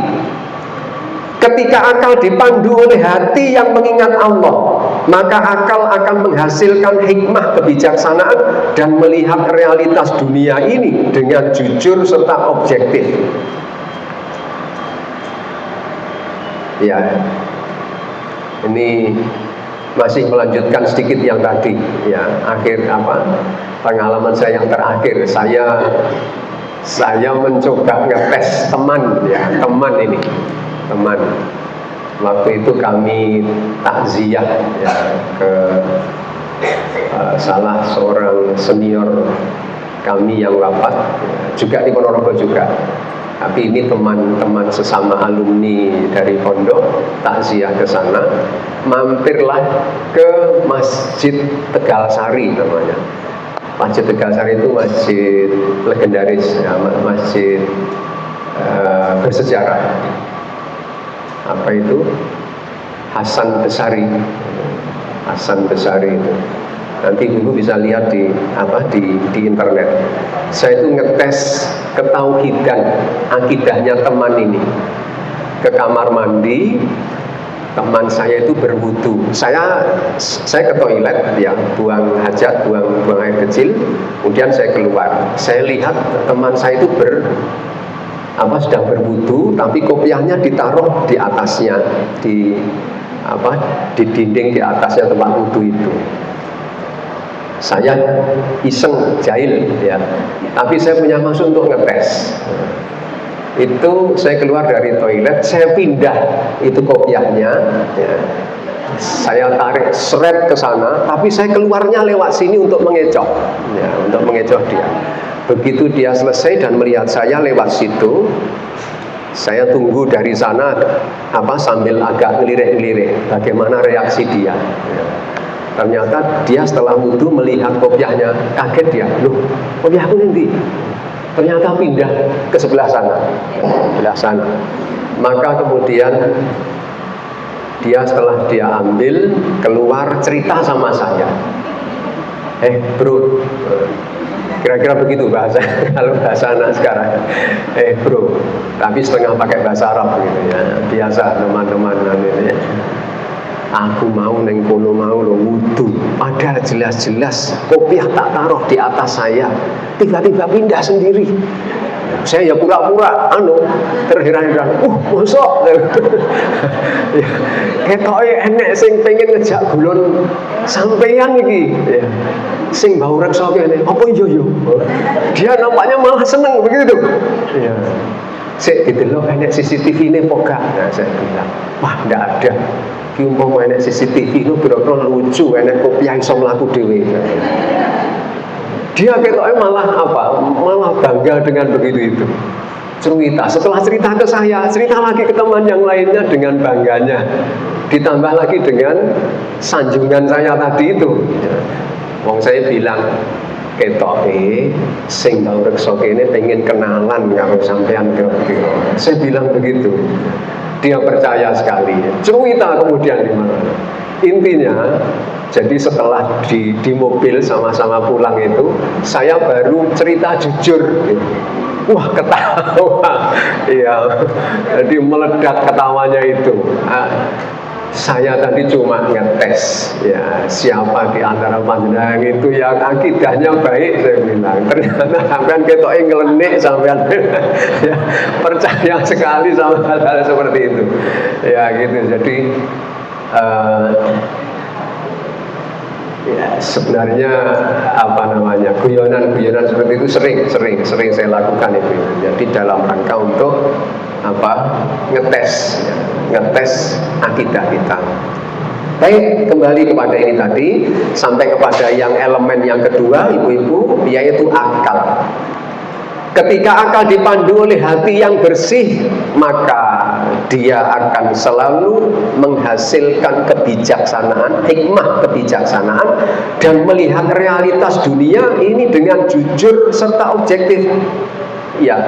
Ketika akal dipandu oleh hati yang mengingat Allah, maka akal akan menghasilkan hikmah kebijaksanaan dan melihat realitas dunia ini dengan jujur serta objektif. Ya, ini masih melanjutkan sedikit yang tadi. Ya, pengalaman saya yang terakhir, saya mencoba ngetes teman waktu itu kami takziah ya, ke salah seorang senior kami yang wafat, juga di Ponorogo juga. Tapi ini teman-teman sesama alumni dari pondok, takziah ke sana, mampirlah ke Masjid Tegal Sari namanya. Masjid Tegal Sari itu masjid legendaris, ya, masjid bersejarah. Apa itu? Hasan Besari itu. Nanti ibu bisa lihat di internet. Saya itu ngetes ketauhidan akidahnya teman ini. Ke kamar mandi, teman saya itu berwudu. Saya ke toilet ya, buang hajat, buang air kecil. Kemudian saya keluar. Saya lihat teman saya itu sedang berwudu, tapi kopiahnya ditaruh di atasnya, di dinding di atasnya tempat wudu itu. Saya iseng, jahil ya, tapi saya punya maksud untuk ngetes. Itu saya keluar dari toilet, saya pindah itu kopiahnya ya. Saya tarik seret ke sana, tapi saya keluarnya lewat sini untuk mengecoh ya, untuk mengecoh dia. Begitu dia selesai dan melihat saya lewat situ, saya tunggu dari sana sambil agak ngelirik-ngelirik bagaimana reaksi dia. Ternyata dia setelah wudu melihat kopiahnya, kaget dia, loh kopiahku nanti. Ternyata pindah ke sebelah sana. Maka kemudian setelah dia ambil, keluar cerita sama saya. Bro, kira-kira begitu bahasa kalau bahasa anak sekarang. Bro, tapi setengah pakai bahasa Arab gitu ya. Biasa teman-teman ini ya. Aku mau neng kono mau lo wudu, padahal jelas-jelas kopiah tak taruh di atas saya, tiba-tiba pindah sendiri. Saya ya pura-pura terheran-heran. Mosok ya, ketoke enek sing pengen ngejak gulon sampeyan iki ya. Sing bau reksa kene. Apa iya? Dia nampaknya malah seneng begitu. Ya. Sik didelok enek CCTV-ne pogak. Nah, saya bilang, wah ndak ada. Ki umpama enek CCTV itu kira-kira lucu, enek kopiah iso mlaku dhewe. Dia ketoknya malah bangga dengan begitu itu. Setelah cerita ke saya, cerita lagi ke teman yang lainnya dengan bangganya. Ditambah lagi dengan sanjungan saya tadi itu. Wong saya bilang, ketoke sing tau reksa kene pengen kenalan karo sampean kira-kira. Saya bilang begitu. Dia percaya sekali. Cerita kemudian di mana? Intinya, jadi setelah di mobil sama-sama pulang itu, saya baru cerita jujur. Wah, ketawa. Iya. Jadi meledak ketawanya itu. Saya tadi cuma ngetes ya, siapa di antara panjenengan itu yang akidahnya baik, saya bilang. Ternyata sampean ketoke ngelenik, sampean ya, percaya sekali sama hal-hal seperti itu. Ya gitu. Jadi ya sebenarnya guyonan seperti itu sering saya lakukan itu. Jadi dalam rangka untuk ngetes akidah kita. Baik, kembali kepada ini tadi, sampai kepada elemen yang kedua, ibu-ibu, yaitu akal. Ketika akal dipandu oleh hati yang bersih, maka dia akan selalu menghasilkan kebijaksanaan, hikmah kebijaksanaan, dan melihat realitas dunia ini dengan jujur serta objektif. Ya.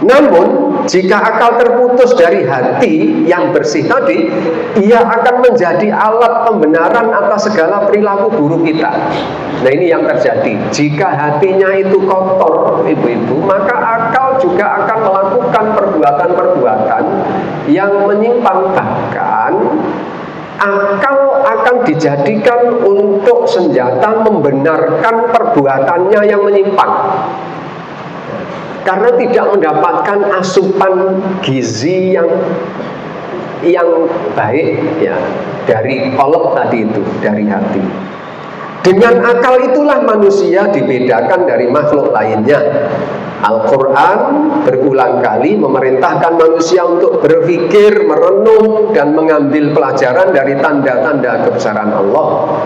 Namun, jika akal terputus dari hati yang bersih tadi, ia akan menjadi alat pembenaran atas segala perilaku buruk kita. Nah, ini yang terjadi. Jika hatinya itu kotor, ibu-ibu, maka akal juga akan melakukan perbuatan-perbuatan yang menyimpang. Bahkan akal akan dijadikan untuk senjata membenarkan perbuatannya yang menyimpang, karena tidak mendapatkan asupan gizi yang baik ya dari kolok tadi itu, dari hati. Dengan akal itulah manusia dibedakan dari makhluk lainnya. Al-Quran berulang kali memerintahkan manusia untuk berpikir, merenung, dan mengambil pelajaran dari tanda-tanda kebesaran Allah.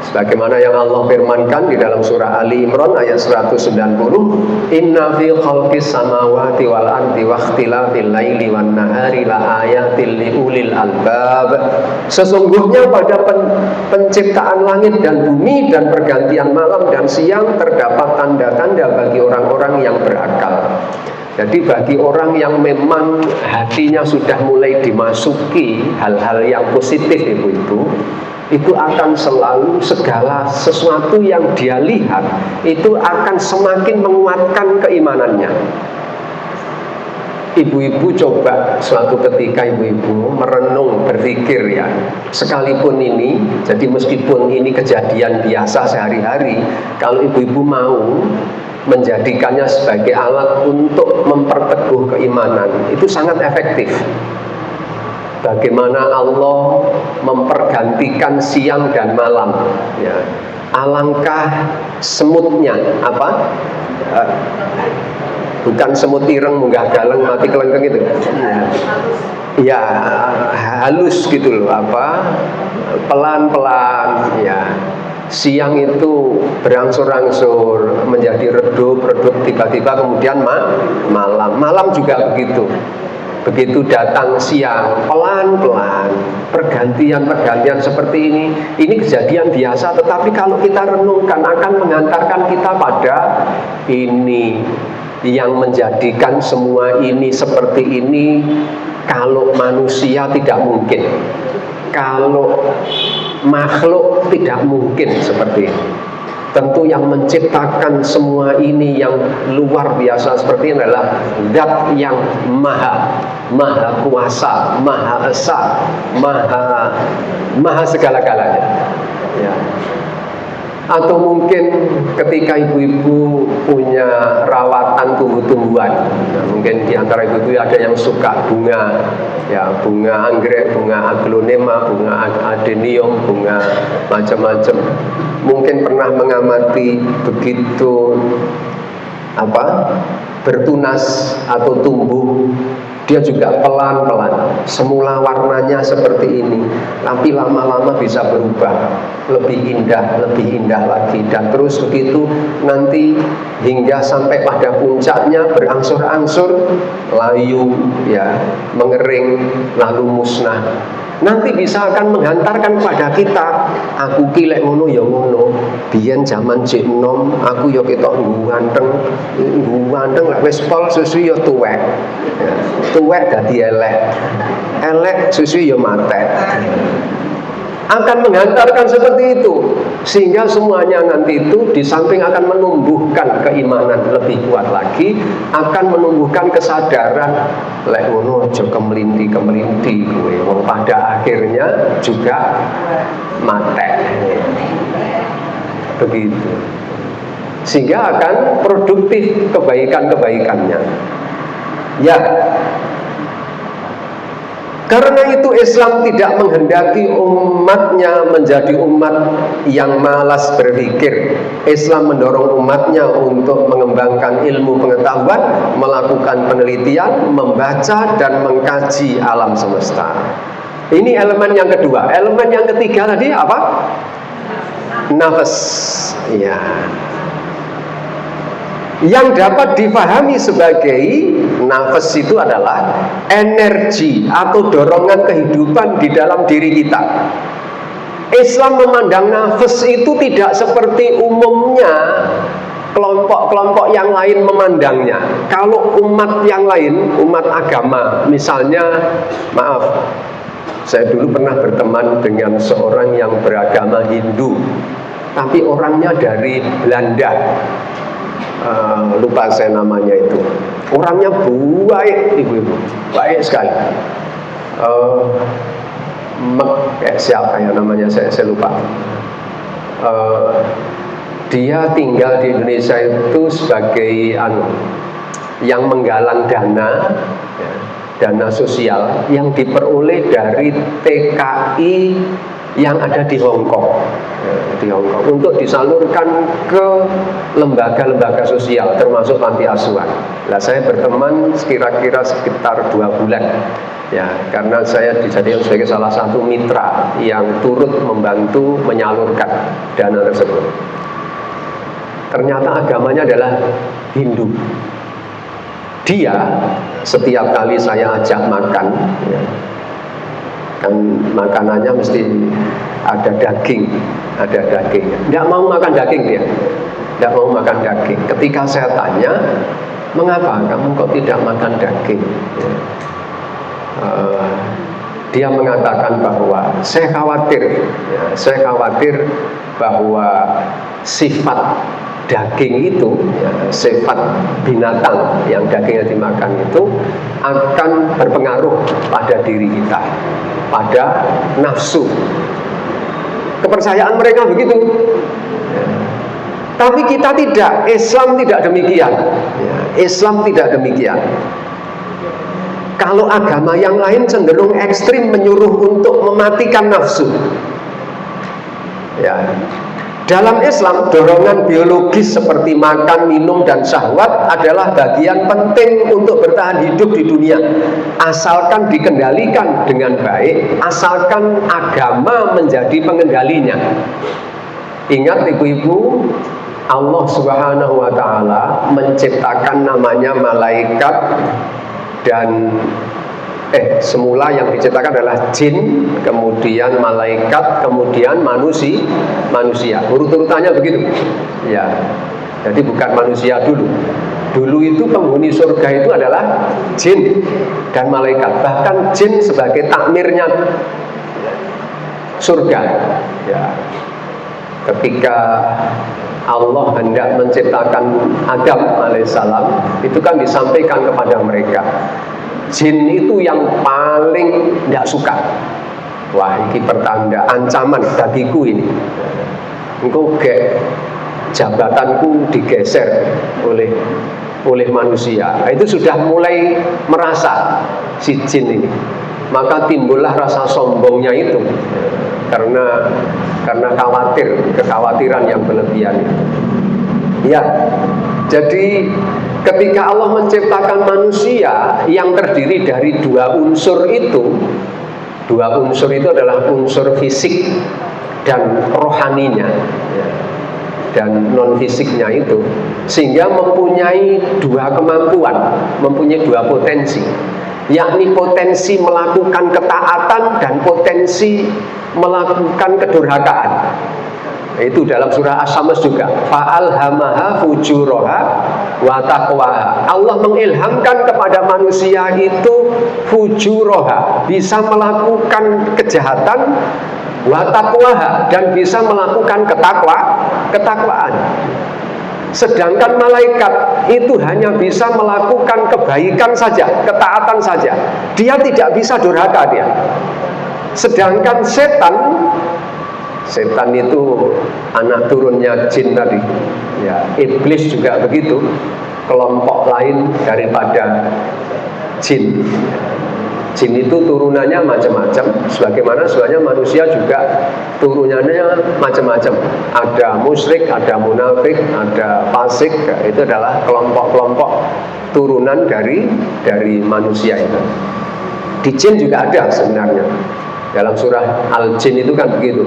Sebagaimana yang Allah firmankan di dalam surah Ali Imran ayat 190, Inna fi khalqis samawati wal ardi wa ikhtilafil laili wan nahari la ayatil liulil albab. Sesungguhnya pada penciptaan langit dan bumi dan pergantian malam dan siang terdapat tanda-tanda bagi orang-orang yang berakal. Jadi bagi orang yang memang hatinya sudah mulai dimasuki hal-hal yang positif, ibu-ibu, itu akan selalu segala sesuatu yang dia lihat itu akan semakin menguatkan keimanannya. Ibu-ibu coba suatu ketika ibu-ibu merenung, berpikir ya, sekalipun ini, jadi meskipun ini kejadian biasa sehari-hari, kalau ibu-ibu mau menjadikannya sebagai alat untuk memperteguh keimanan, itu sangat efektif. Bagaimana Allah mempergantikan siang dan malam ya. Alangkah semutnya apa? Bukan semut ireng munggah galeng mati kelengkeng itu ya, halus gitu loh, apa, pelan-pelan ya. Siang itu berangsur-angsur menjadi redup, tiba-tiba kemudian malam juga begitu. Begitu datang siang, pelan-pelan, pergantian seperti ini kejadian biasa, tetapi kalau kita renungkan akan mengantarkan kita pada ini yang menjadikan semua ini seperti ini. Kalau manusia tidak mungkin, kalau makhluk tidak mungkin seperti ini. Tentu yang menciptakan semua ini yang luar biasa seperti ini adalah Zat yang maha kuasa, maha esa, maha segala-galanya ya. Atau mungkin ketika ibu-ibu punya rawatan tumbuh-tumbuhan, nah, mungkin di antara ibu-ibu ada yang suka bunga ya, bunga anggrek, bunga aglonema, bunga adenium, bunga macam-macam. Mungkin pernah mengamati begitu bertunas atau tumbuh, dia juga pelan-pelan. Semula warnanya seperti ini, tapi lama-lama bisa berubah, lebih indah lagi, dan terus begitu nanti hingga sampai pada puncaknya berangsur-angsur layu ya, mengering lalu musnah. Nanti bisa akan menghantarkan kepada kita, aku ki lek ngono ya ngono, biyen zaman cek enom aku ya ketok ganteng lek wis pol susu ya tuwek dadi elek susu ya matek. Akan menghantarkan seperti itu, sehingga semuanya nanti itu di samping akan menumbuhkan keimanan lebih kuat lagi, akan menumbuhkan kesadaran lek ngono aja kemelinti kowe wong pada akhirnya juga matek. Begitu. Sehingga akan produktif kebaikan-kebaikannya. Ya. Karena itu Islam tidak menghendaki umatnya menjadi umat yang malas berpikir. Islam mendorong umatnya untuk mengembangkan ilmu pengetahuan, melakukan penelitian, membaca dan mengkaji alam semesta. Ini elemen yang kedua. Elemen yang ketiga tadi apa? Nafas. Ya. Yang dapat difahami sebagai nafas itu adalah energi atau dorongan kehidupan di dalam diri kita. Islam memandang nafas itu tidak seperti umumnya kelompok-kelompok yang lain memandangnya. Kalau umat yang lain, umat agama, misalnya, maaf, saya dulu pernah berteman dengan seorang yang beragama Hindu, tapi orangnya dari Belanda. Lupa saya namanya itu. Orangnya baik, ibu-ibu, baik sekali. Siapa ya namanya, saya lupa. Dia tinggal di Indonesia itu sebagai yang menggalang dana sosial yang diperoleh dari TKI yang ada di Hong Kong, untuk disalurkan ke lembaga-lembaga sosial termasuk panti asuhan. Nah, saya berteman kira-kira sekitar 2 bulan ya, karena saya dijadikan sebagai salah satu mitra yang turut membantu menyalurkan dana tersebut. Ternyata agamanya adalah Hindu. Dia setiap kali saya ajak makan ya, kan makanannya mesti ada daging. Tidak mau makan daging dia. Tidak mau makan daging. Ketika saya tanya, mengapa kamu kok tidak makan daging? Dia mengatakan bahwa saya khawatir bahwa sifat daging itu, sifat binatang yang dagingnya dimakan itu akan berpengaruh pada diri kita, pada nafsu. Kepercayaan mereka begitu. Tapi kita tidak, Islam tidak demikian. Islam tidak demikian. Kalau agama yang lain cenderung ekstrim, menyuruh untuk mematikan nafsu. Ya. Dalam Islam, dorongan biologis seperti makan, minum, dan syahwat adalah bagian penting untuk bertahan hidup di dunia. Asalkan dikendalikan dengan baik, asalkan agama menjadi pengendalinya. Ingat ibu-ibu, Allah Subhanahu wa Ta'ala menciptakan namanya malaikat, dan semula yang diciptakan adalah jin, kemudian malaikat, kemudian manusia. Urut-urutannya begitu. Ya. Jadi bukan manusia dulu. Dulu itu penghuni surga itu adalah jin dan malaikat. Bahkan jin sebagai takmirnya surga. Ya. Ketika Allah hendak menciptakan Adam alaihissalam, itu kan disampaikan kepada mereka, jin itu yang paling tidak suka. Wah, ini pertanda ancaman bagiku ini. Engkau jabatanku digeser oleh manusia. Itu sudah mulai merasa si jin ini. Maka timbullah rasa sombongnya itu. Karena kekhawatiran yang berlebihan itu. Ya, jadi ketika Allah menciptakan manusia yang terdiri dari 2 unsur itu, 2 unsur itu adalah unsur fisik dan rohaninya, dan non fisiknya itu, sehingga mempunyai 2 kemampuan, mempunyai 2 potensi, yakni potensi melakukan ketaatan dan potensi melakukan kedurhakaan. Itu dalam surah Asy-Syams juga, fa'alhamaha fujuraha wa taqwaha. Allah mengilhamkan kepada manusia itu fujuraha, bisa melakukan kejahatan, wa taqwaha, dan bisa melakukan ketakwaan. Sedangkan malaikat itu hanya bisa melakukan kebaikan saja, ketaatan saja. Dia tidak bisa durhaka dia. Sedangkan setan itu anak turunnya jin tadi. Ya, iblis juga begitu, kelompok lain daripada jin. Jin itu turunannya macam-macam, sebagaimana sebenarnya manusia juga turunannya macam-macam. Ada musyrik, ada munafik, ada fasik. Itu adalah kelompok-kelompok turunan dari manusia itu. Di jin juga ada sebenarnya. Dalam surah Al-Jin itu kan begitu.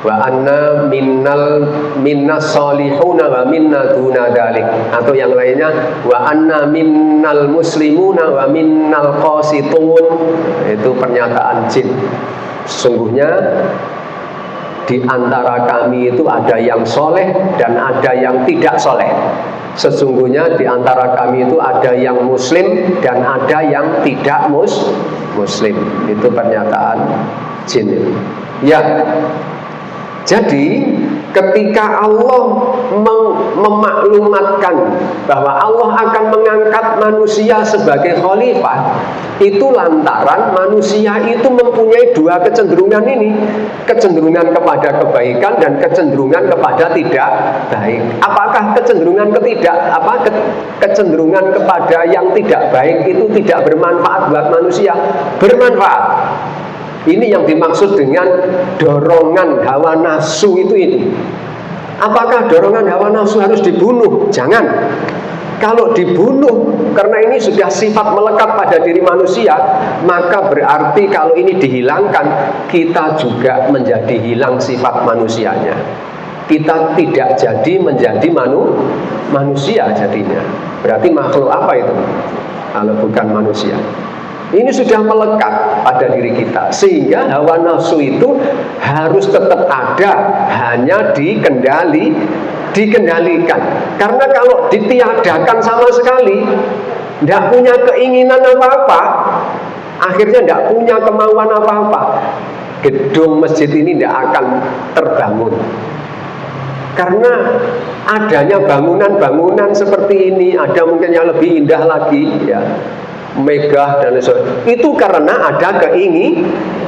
wa anna minnas solihuna wa minna duna dalik, atau yang lainnya wa anna minnal muslimuna wa minnal qasitun. Itu pernyataan jin. Sesungguhnya di antara kami itu ada yang soleh dan ada yang tidak soleh. Sesungguhnya di antara kami itu ada yang muslim dan ada yang tidak muslim. Itu pernyataan jin. Ya. Jadi ketika Allah memaklumatkan bahwa Allah akan mengangkat manusia sebagai khalifah, itu lantaran manusia itu mempunyai dua kecenderungan ini, kecenderungan kepada kebaikan dan kecenderungan kepada tidak baik. Apakah kecenderungan kecenderungan kepada yang tidak baik itu tidak bermanfaat buat manusia? Bermanfaat. Ini yang dimaksud dengan dorongan hawa nafsu itu. Apakah dorongan hawa nafsu harus dibunuh? Jangan. Kalau dibunuh, karena ini sudah sifat melekat pada diri manusia, maka berarti kalau ini dihilangkan, kita juga menjadi hilang sifat manusianya. Kita tidak jadi menjadi manusia jadinya. Berarti makhluk apa itu? Kalau bukan manusia. Ini sudah melekat pada diri kita, sehingga hawa nafsu itu harus tetap ada, hanya dikendalikan. Karena kalau ditiadakan sama sekali, tidak punya keinginan apa-apa, akhirnya tidak punya kemauan apa-apa, gedung masjid ini tidak akan terbangun. Karena adanya bangunan-bangunan seperti ini, ada mungkin yang lebih indah lagi, ya, megah dan sebagainya. Itu karena ada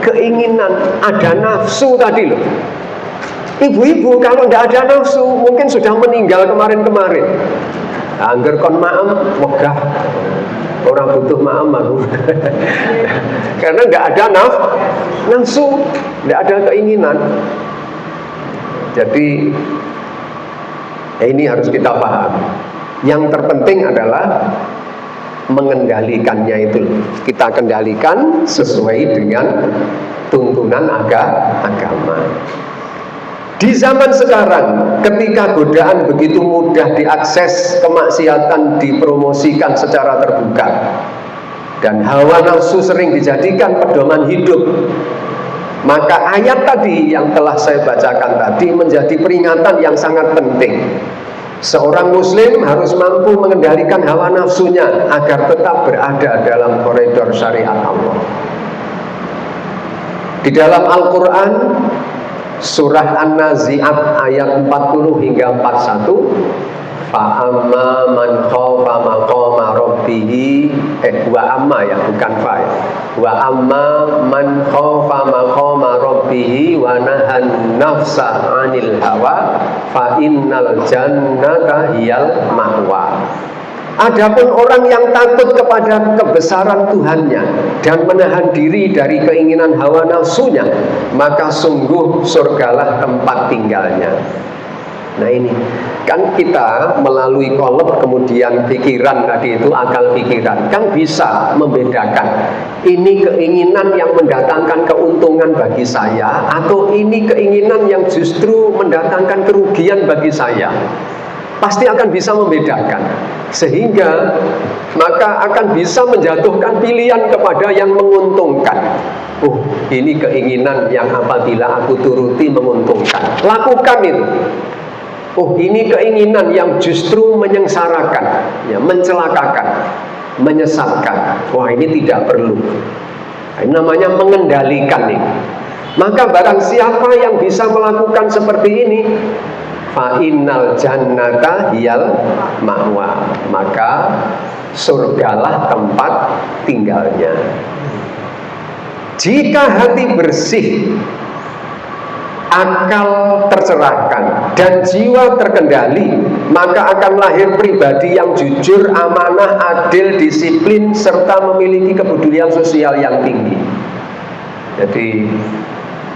keinginan, ada nafsu tadi loh. Ibu-ibu kalau tidak ada nafsu mungkin sudah meninggal kemarin-kemarin. Angger kon maem megah, orang butuh maem aku. Karena tidak ada nafsu, tidak ada keinginan. Jadi ini harus kita paham. Yang terpenting adalah mengendalikannya itu. Kita kendalikan sesuai dengan tuntunan agama. Di zaman sekarang, ketika godaan begitu mudah diakses, kemaksiatan dipromosikan secara terbuka, dan hawa nafsu sering dijadikan pedoman hidup, maka ayat tadi yang telah saya bacakan tadi menjadi peringatan yang sangat penting. Seorang muslim harus mampu mengendalikan hawa nafsunya agar tetap berada dalam koridor syariat Allah. Di dalam Al-Quran, surah An-Nazi'at ayat 40 hingga 41, fa'amma man khafa maqama rabbihi, wa amma ya, bukan fa ya. Wa amma man khafa maqama rabbihi wa nahan nafsa 'anil hawa fa innal jannata hiyal ma'wa. Adapun orang yang takut kepada kebesaran Tuhannya dan menahan diri dari keinginan hawa nafsunya, maka sungguh surgalah tempat tinggalnya. Nah ini kan kita melalui kolab kemudian pikiran tadi itu, akal pikiran kan bisa membedakan ini keinginan yang mendatangkan keuntungan bagi saya atau ini keinginan yang justru mendatangkan kerugian bagi saya. Pasti akan bisa membedakan, sehingga maka akan bisa menjatuhkan pilihan kepada yang menguntungkan. Oh, ini keinginan yang apabila aku turuti menguntungkan, lakukan itu. Oh, ini keinginan yang justru menyengsarakan, ya, mencelakakan, menyesatkan. Wah, ini tidak perlu. Ini namanya mengendalikan ini. Maka barang siapa yang bisa melakukan seperti ini, fa innal jannata hiyal ma'wa, maka surgalah tempat tinggalnya. Jika hati bersih, akal tercerahkan, dan jiwa terkendali, maka akan lahir pribadi yang jujur, amanah, adil, disiplin, serta memiliki kepedulian sosial yang tinggi. Jadi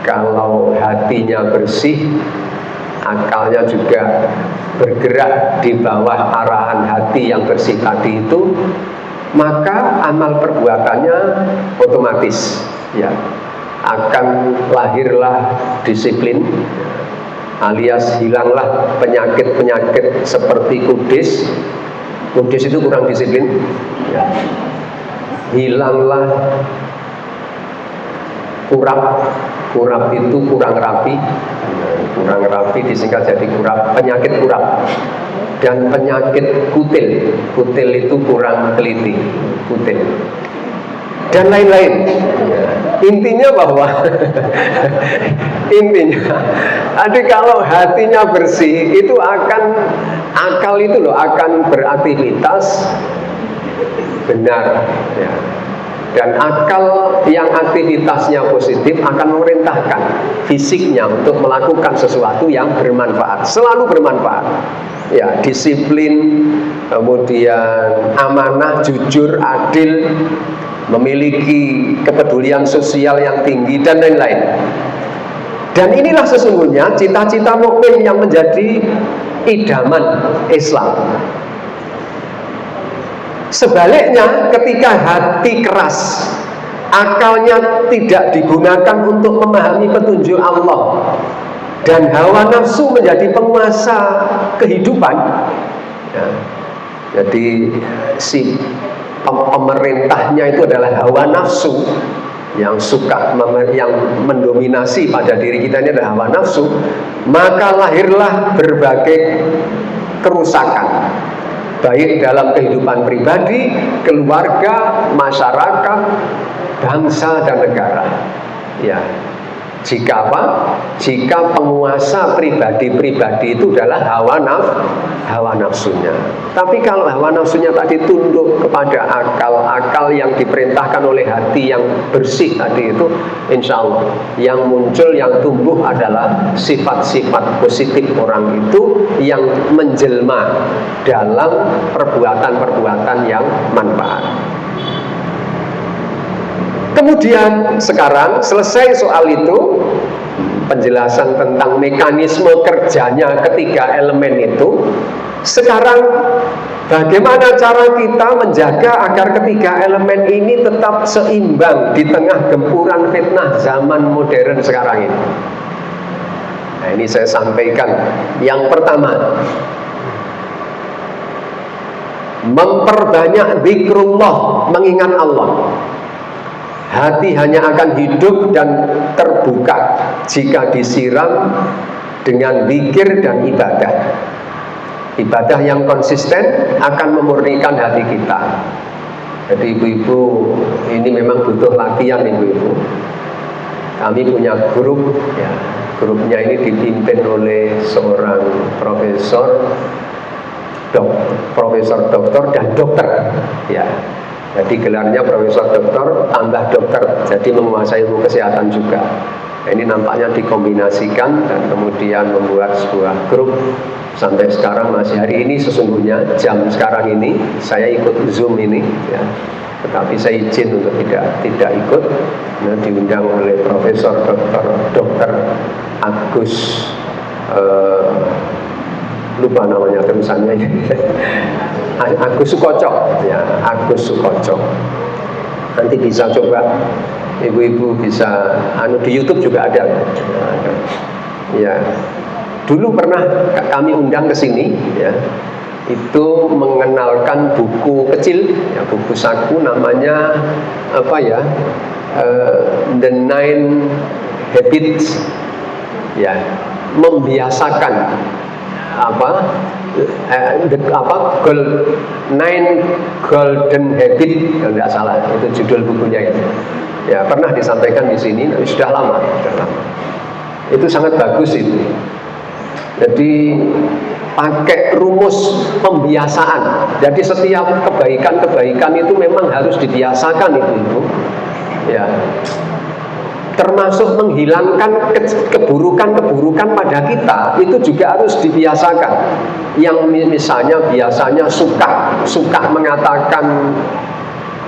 kalau hatinya bersih, akalnya juga bergerak di bawah arahan hati yang bersih tadi itu, maka amal perbuatannya otomatis, ya, akan lahirlah disiplin, alias hilanglah penyakit-penyakit seperti kudis. Kudis itu kurang disiplin, ya. Hilanglah kurap itu kurang rapi, disingkat jadi kurap, penyakit kurap. Dan penyakit kutil itu kurang teliti, kutil, dan lain-lain. Intinya bahwa adik kalau hatinya bersih itu akal itu loh akan beraktivitas benar, ya. Dan akal yang aktivitasnya positif akan memerintahkan fisiknya untuk melakukan sesuatu yang bermanfaat, selalu bermanfaat. Ya, disiplin, kemudian amanah, jujur, adil, memiliki kepedulian sosial yang tinggi, dan lain-lain. Dan inilah sesungguhnya cita-cita mukmin yang menjadi idaman Islam. Sebaliknya, ketika hati keras, akalnya tidak digunakan untuk memahami petunjuk Allah, dan hawa nafsu menjadi penguasa kehidupan, ya, jadi si pemerintahnya itu adalah hawa nafsu yang mendominasi pada diri kita, ini adalah hawa nafsu, maka lahirlah berbagai kerusakan, baik dalam kehidupan pribadi, keluarga, masyarakat, bangsa, dan negara. Ya, jika penguasa pribadi itu adalah hawa nafsunya. Tapi kalau hawa nafsunya tadi tunduk kepada akal yang diperintahkan oleh hati yang bersih tadi itu, insya Allah yang muncul, yang tumbuh adalah sifat-sifat positif orang itu yang menjelma dalam perbuatan-perbuatan yang manfaat. Kemudian sekarang selesai soal itu, penjelasan tentang mekanisme kerjanya ketiga elemen itu. Sekarang bagaimana cara kita menjaga agar ketiga elemen ini tetap seimbang di tengah gempuran fitnah zaman modern sekarang ini? Nah, ini saya sampaikan. Yang pertama, memperbanyak zikrullah, mengingat Allah. Hati hanya akan hidup dan terbuka jika disiram dengan zikir dan ibadah. Ibadah yang konsisten akan memurnikan hati kita. Jadi ibu-ibu ini memang butuh latihan, ibu-ibu. Kami punya grup, ya, grupnya ini dipimpin oleh seorang profesor doktor dan dokter, ya. Jadi gelarnya profesor doktor tambah dokter, jadi menguasai ilmu kesehatan juga. Ini nampaknya dikombinasikan dan kemudian membuat sebuah grup. Sampai sekarang masih hari ini sesungguhnya jam sekarang ini saya ikut Zoom ini, ya. Tetapi saya izin untuk tidak ikut. Nah, diundang oleh profesor dokter Agus, lupa namanya terusannya ini. Agus Sukoco, ya, Agus Sukoco. Nanti bisa coba, ibu-ibu bisa, di YouTube juga ada. Ya, dulu pernah kami undang ke sini, ya, itu mengenalkan buku kecil, ya, buku saku namanya apa ya, The Nine Habits, ya, membiasakan Nine Golden Habit, kalau tidak salah itu judul bukunya itu. Ya, pernah disampaikan di sini, sudah lama. Itu sangat bagus itu. Jadi pakai rumus pembiasaan. Jadi setiap kebaikan itu memang harus dibiasakan itu. Ya. Termasuk menghilangkan keburukan-keburukan pada kita itu juga harus dibiasakan. Yang misalnya biasanya suka mengatakan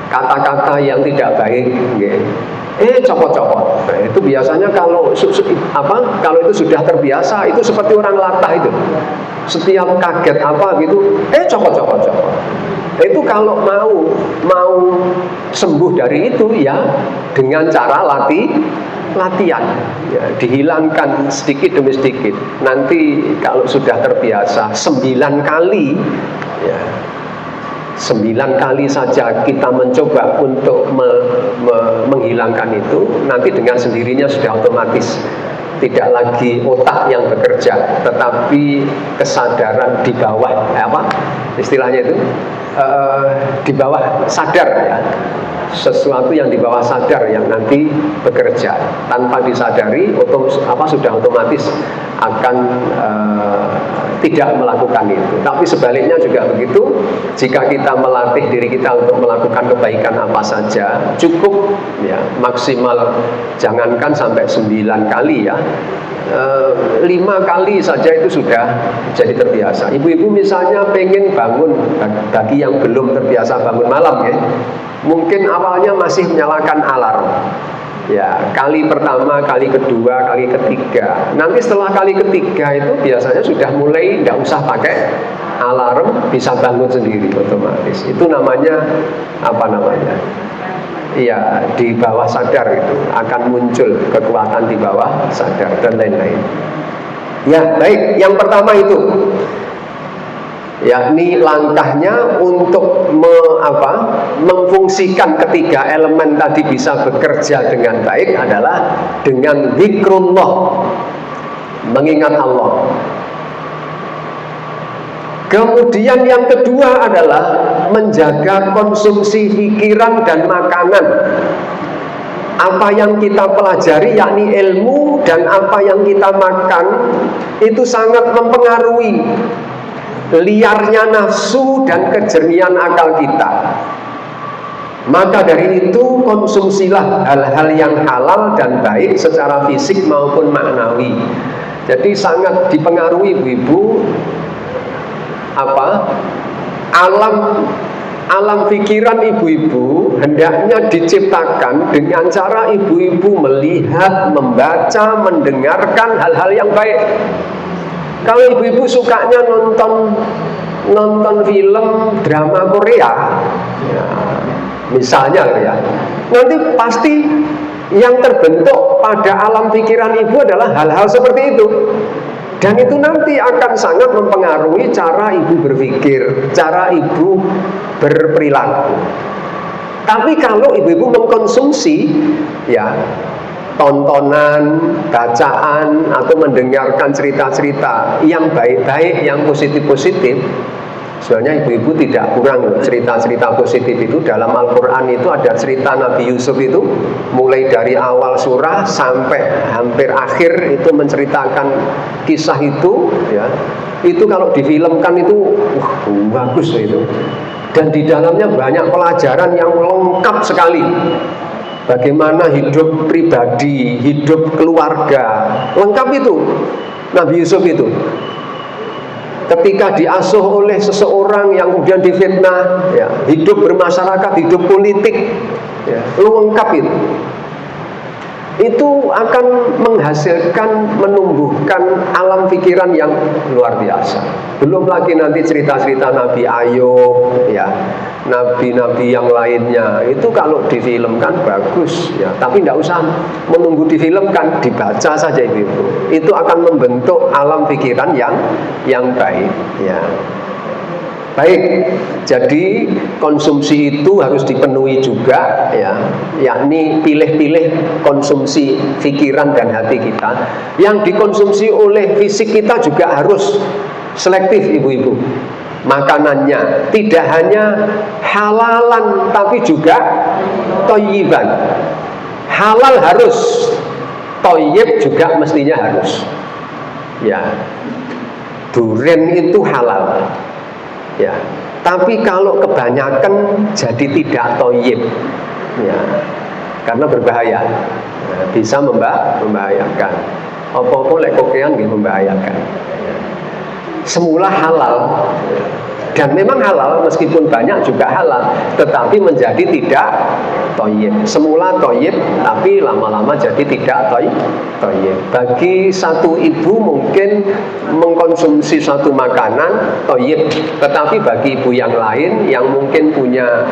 kata-kata yang tidak baik, copot-copot. Nah, itu biasanya kalau itu sudah terbiasa, itu seperti orang latah itu. Setiap kaget gitu, copot-copot. Itu kalau mau sembuh dari itu, ya dengan cara latihan, ya, dihilangkan sedikit demi sedikit. Nanti kalau sudah terbiasa 9 kali, ya, 9 kali saja kita mencoba untuk menghilangkan itu, nanti dengan sendirinya sudah otomatis. Tidak lagi otak yang bekerja, tetapi kesadaran di bawah, istilahnya itu, di bawah sadar, ya. Sesuatu yang di bawah sadar yang nanti bekerja tanpa disadari, sudah otomatis akan tidak melakukan itu. Tapi sebaliknya juga begitu. Jika kita melatih diri kita untuk melakukan kebaikan apa saja, cukup, ya, maksimal jangankan sampai 9 kali, ya, 5 kali saja itu sudah jadi terbiasa. Ibu-ibu misalnya pengen bangun, bagi yang belum terbiasa bangun malam, ya, mungkin awalnya masih menyalakan alarm, ya, kali pertama, kali kedua, kali ketiga. Nanti setelah kali ketiga itu biasanya sudah mulai tidak usah pakai alarm, bisa bangun sendiri otomatis. Itu namanya iya, di bawah sadar itu akan muncul kekuatan di bawah sadar dan lain-lain. Ya, baik. Yang pertama itu, yakni langkahnya untuk memfungsikan ketiga elemen tadi bisa bekerja dengan baik adalah dengan zikrullah, mengingat Allah. Kemudian yang kedua adalah menjaga konsumsi pikiran dan makanan. Apa yang kita pelajari, yakni ilmu, dan apa yang kita makan, itu sangat mempengaruhi liarnya nafsu dan kejernihan akal kita. Maka dari itu konsumsilah hal-hal yang halal dan baik secara fisik maupun maknawi. Jadi sangat dipengaruhi, ibu-ibu, alam pikiran ibu-ibu hendaknya diciptakan dengan cara ibu-ibu melihat, membaca, mendengarkan hal-hal yang baik. Kalau ibu-ibu sukanya nonton film drama Korea, ya, misalnya, ya, nanti pasti yang terbentuk pada alam pikiran ibu adalah hal-hal seperti itu. Dan itu nanti akan sangat mempengaruhi cara ibu berpikir, cara ibu berperilaku. Tapi kalau ibu-ibu mengkonsumsi, ya, tontonan, bacaan, atau mendengarkan cerita-cerita yang baik-baik, yang positif-positif, sebenarnya ibu-ibu tidak kurang cerita-cerita positif itu. Dalam Al-Quran itu ada cerita Nabi Yusuf itu, mulai dari awal surah sampai hampir akhir itu menceritakan kisah itu, ya. Itu kalau difilmkan itu bagus itu. Dan di dalamnya banyak pelajaran yang lengkap sekali. Bagaimana hidup pribadi, hidup keluarga, lengkap itu Nabi Yusuf itu. Ketika diasuh oleh seseorang yang kemudian difitnah, ya, hidup bermasyarakat, hidup politik, ya, lengkap itu. Itu akan menghasilkan, menumbuhkan alam pikiran yang luar biasa. Belum lagi nanti cerita-cerita Nabi Ayub, ya, nabi-nabi yang lainnya. Itu kalau difilmkan bagus, ya, tapi tidak usah menunggu difilmkan, dibaca saja itu. Itu akan membentuk alam pikiran yang baik, ya. Baik, jadi konsumsi itu harus dipenuhi juga, ya, yakni pilih-pilih konsumsi pikiran dan hati kita. Yang dikonsumsi oleh fisik kita juga harus selektif, ibu-ibu. Makanannya tidak hanya halalan tapi juga thayyiban. Halal harus, thayyib juga mestinya harus. Ya. Durian itu halal. Ya, tapi kalau kebanyakan jadi tidak thayyib, ya, karena berbahaya, ya, bisa membahayakan. Apa-apa lek kokean nggih membahayakan. Semula halal, Dan memang halal, meskipun banyak juga halal, tetapi menjadi tidak thayyib. Semula thayyib, tapi lama-lama jadi tidak thayyib. Bagi satu ibu mungkin mengkonsumsi satu makanan thayyib, tetapi bagi ibu yang lain yang mungkin punya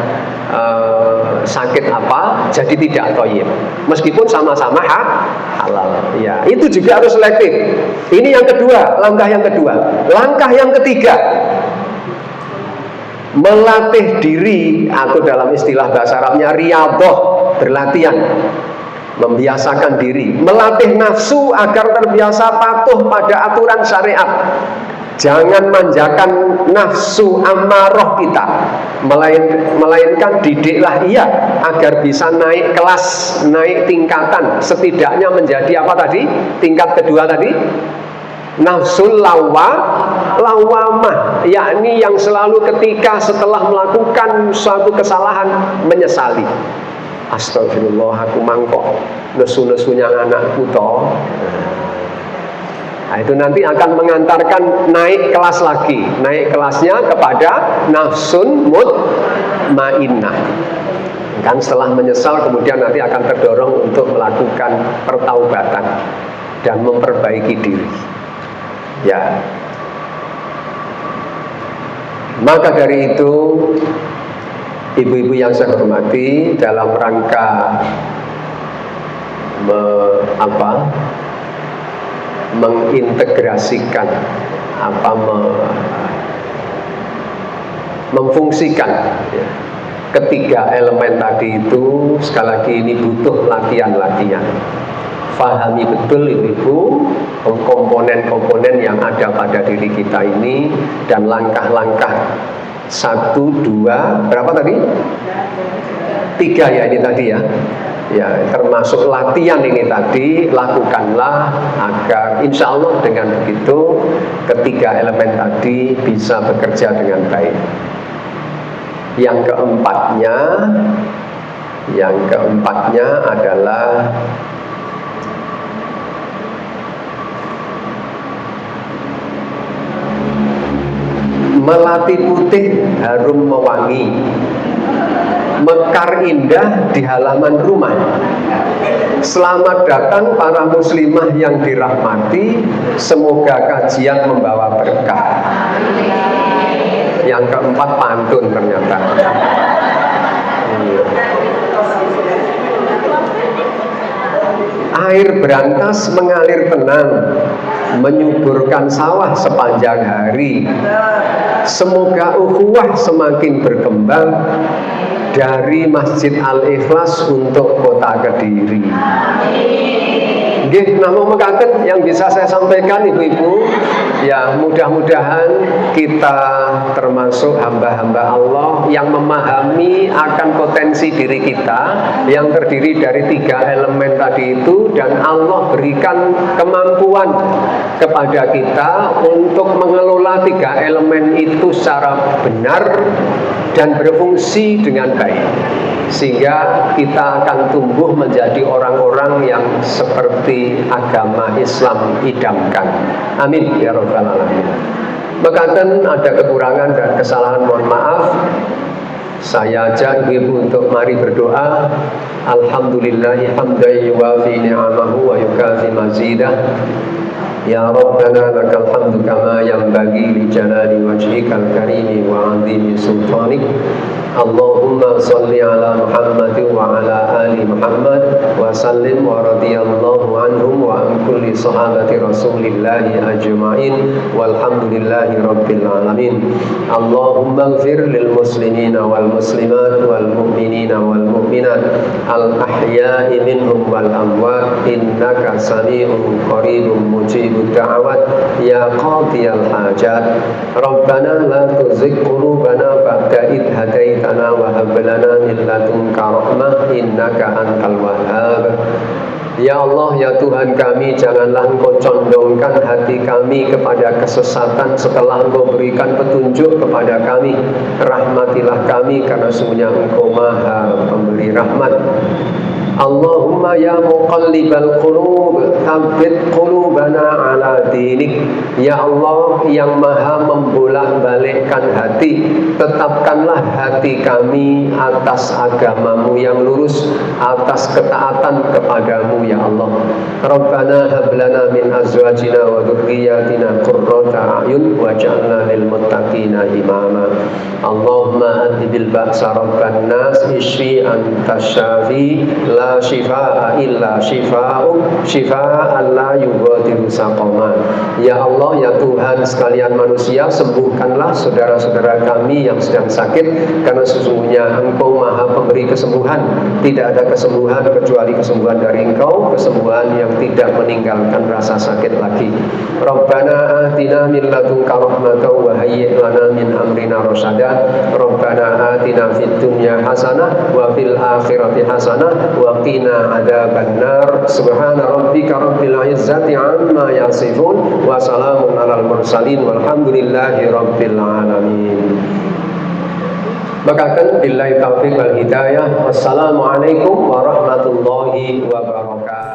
sakit apa, jadi tidak thayyib. Meskipun sama-sama halal. Ya, itu juga harus selektif. Ini yang kedua, langkah yang kedua. Langkah yang ketiga, melatih diri, atau dalam istilah bahasa Arabnya riyadhah, berlatihan, membiasakan diri, melatih nafsu agar terbiasa patuh pada aturan syariat. Jangan manjakan nafsu amarah kita, melainkan didiklah ia agar bisa naik kelas, naik tingkatan, setidaknya menjadi apa tadi? Tingkat kedua tadi, nafsul lawamah, yakni yang selalu ketika setelah melakukan suatu kesalahan menyesali. Astagfirullah, aku mangkok nesu-nesunya anakku toh. Nah, itu nanti akan mengantarkan naik kelas lagi. Naik kelasnya kepada nafsun mutmainnah. Kan setelah menyesal kemudian nanti akan terdorong untuk melakukan pertaubatan dan memperbaiki diri. Ya. Maka dari itu, ibu-ibu yang saya hormati, dalam rangka mengintegrasikan memfungsikan ya, ketiga elemen tadi itu, sekali lagi ini butuh latihan. Fahami betul ibu-ibu komponen-komponen yang ada pada diri kita ini, dan langkah-langkah 1, 2, berapa tadi? 3 ya ini tadi ya. Ya, termasuk latihan ini tadi, lakukanlah agar insya Allah dengan begitu ketiga elemen tadi bisa bekerja dengan baik. Yang keempatnya adalah melati putih harum mewangi, mekar indah di halaman rumah. Selamat datang para muslimah yang dirahmati, semoga kajian membawa berkah. Yang keempat pantun ternyata. Air berantas mengalir tenang, menyuburkan sawah sepanjang hari. Semoga ukhuwah semakin berkembang dari Masjid Al-Ikhlas untuk kota Kediri. Nggih, namun mekaten yang bisa saya sampaikan ibu-ibu, ya mudah-mudahan kita termasuk hamba-hamba Allah yang memahami akan potensi diri kita yang terdiri dari 3 elemen tadi itu, dan Allah berikan kemampuan kepada kita untuk mengelola 3 elemen itu secara benar dan berfungsi dengan baik, sehingga kita akan tumbuh menjadi orang-orang yang seperti agama Islam idamkan. Amin ya rabbal alamin. Mekaten ada kekurangan dan kesalahan, mohon maaf. Saya ajak ibu untuk mari berdoa. Alhamdulillahi hamdan yuwafi ni'amahu wa yukafi mazidah. Ya Rabbana lakal hamdu kama yanbaghi li jalali wajhikal karimi wa 'azimi sultanik. Allahumma salli ala Muhammad wa ala ali Muhammad wa sallim wa radiyallahu anhum wa an kulli sahabati Rasulillahi ajma'in walhamdulillahi rabbil alamin. Allahumma ighfir lil muslimina wal muslimat wal mu'minina wal mu'minat al ahya'i minhum wal amwat innaka sami'un qaribun mujibud da'awat ya qadiyal hajat. Rabbana la tuzigh qulubana ba'da idh hadaitana wa hab lana min ladunka rahmah innaka antal wahhab. Ya Allah, ya Tuhan kami, janganlah Engkau condongkan hati kami kepada kesesatan setelah Engkau berikan petunjuk kepada kami. Rahmatilah kami karena sesungguhnya Engkau Maha Pemberi rahmat. Allahumma ya muqallibal qulub tsabbit qulubana ala dinik. Ya Allah yang maha membolak-balikkan hati hati, tetapkanlah hati kami atas agamamu yang lurus, atas ketaatan kepadamu ya Allah. Rabbana hab lana min azwajina wa dhurriyyatina qurrata a'yun waj'alna lil muttaqina imama. Allahumma adhibil ba'sa rabban nas ishfi anta syafi la shifaa illa shifaa'uk shifaa'an la yughadiru saqama. Ya Allah, ya Tuhan sekalian manusia, sembuhkanlah saudara-saudara kami yang sedang sakit, karena sesungguhnya Engkau Maha Pemberi kesembuhan. Tidak ada kesembuhan kecuali kesembuhan dari Engkau, kesembuhan yang tidak meninggalkan rasa sakit lagi. Rabbana atina min ladunka rahmatan wa hayyi' lana min amrina rasyada. Rabbana atina fid dunya hasanah wa fil akhirati hasanah wa qina adzabannar. Subhana rabbika rabbil izzati amma yasifun wa salamun alal mursalin walhamdulillahi rabbil alamin. Maka billahi taufiq wal hidayah. Wassalamualaikum warahmatullahi wabarakatuh.